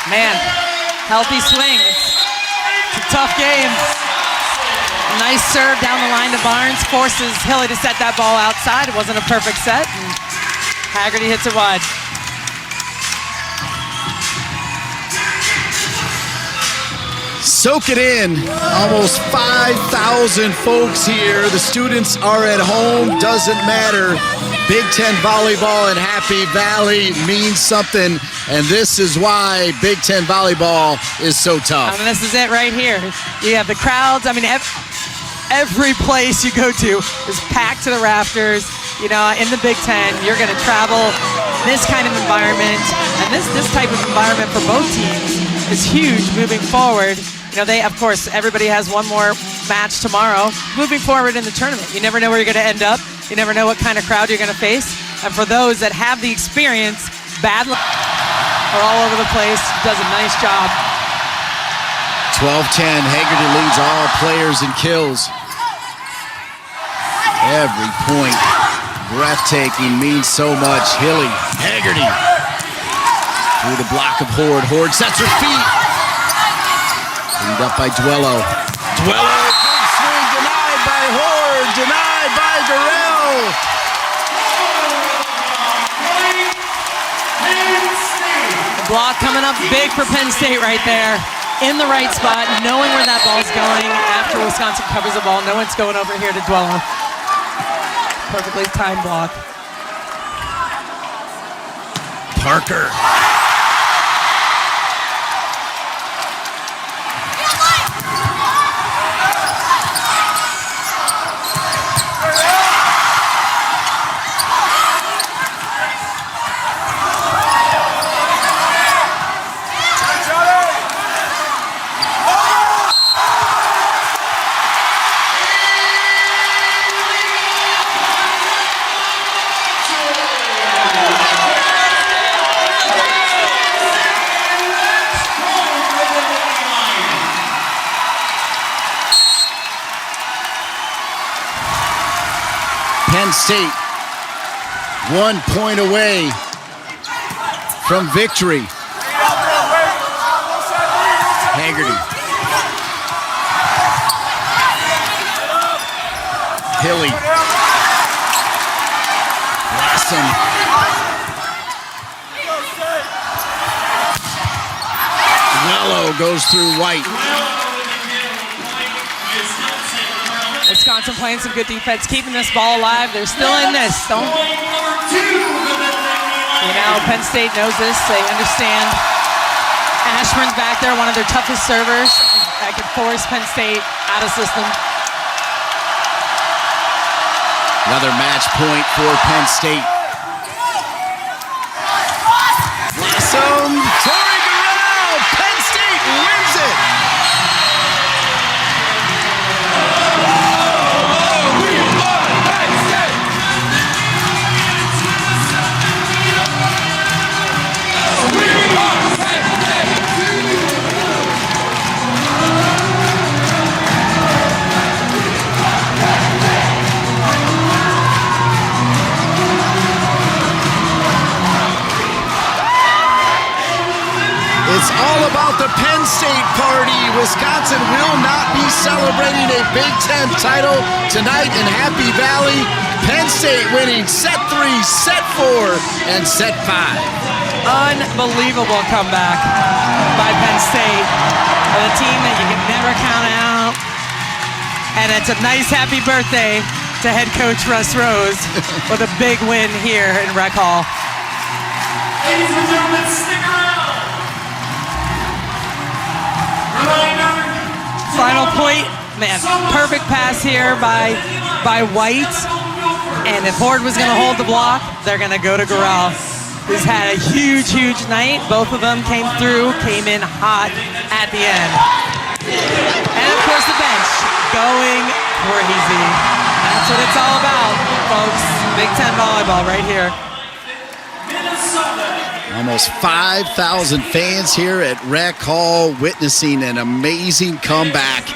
Man, healthy swing. It's a tough game. A nice serve down the line to Barnes, forces Hilly to set that ball outside. It wasn't a perfect set, and Haggerty hits it wide. Soak it in. Almost 5,000 folks here. The students are at home. Doesn't matter. Big Ten volleyball in Happy Valley means something, and this is why Big Ten volleyball is so tough. I mean, this is it right here. You have the crowds. I mean, every place you go to is packed to the rafters. You know, in the Big Ten, you're going to travel this kind of environment, and this type of environment for both teams is huge moving forward. You know, of course, everybody has one more match tomorrow. Moving forward in the tournament, you never know where you're going to end up. You never know what kind of crowd you're going to face. And for those that have the experience, bad luck are all over the place. Does a nice job. 12-10, Haggerty leads all players in kills. Every point, breathtaking, means so much. Hilly, Haggerty, through the block of Horde. Horde sets her feet. Lead up by Duello. Duello, big swing, denied by Horde, denied by Gurel. The block coming up big for Penn State right there. In the right spot, knowing where that ball's going after Wisconsin covers the ball. No one's going over here to Duello. Perfectly timed block. Parker. Penn State 1 point away from victory. Haggerty. Hilly. Blossom. Duello goes through White. Wisconsin playing some good defense, keeping this ball alive. They're still in this. You know, Penn State knows this. They understand. Ashburn's back there, one of their toughest servers. That could force Penn State out of system. Another match point for Penn State. Blossom, Tori Gurel, Penn State wins it. It's all about the Penn State party. Wisconsin will not be celebrating a Big Ten title tonight in Happy Valley. Penn State winning set 3, set 4, and set 5. Unbelievable comeback by Penn State. A team that you can never count out. And it's a nice happy birthday to head coach Russ Rose with a big win here in Rec Hall. Ladies and gentlemen, stick around. Reminder. Final point, man, perfect pass here by White. And if Horde was going to hold the block, they're going to go to Gorell, who's had a huge, huge night. Both of them came through, came in hot at the end. And of course the bench going crazy. That's what it's all about, folks. Big Ten volleyball right here. Almost 5,000 fans here at Rec Hall witnessing an amazing comeback.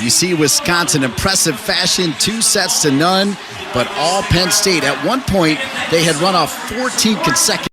You see Wisconsin, impressive fashion, 2-0, but all Penn State. At one point, they had run off 14 consecutive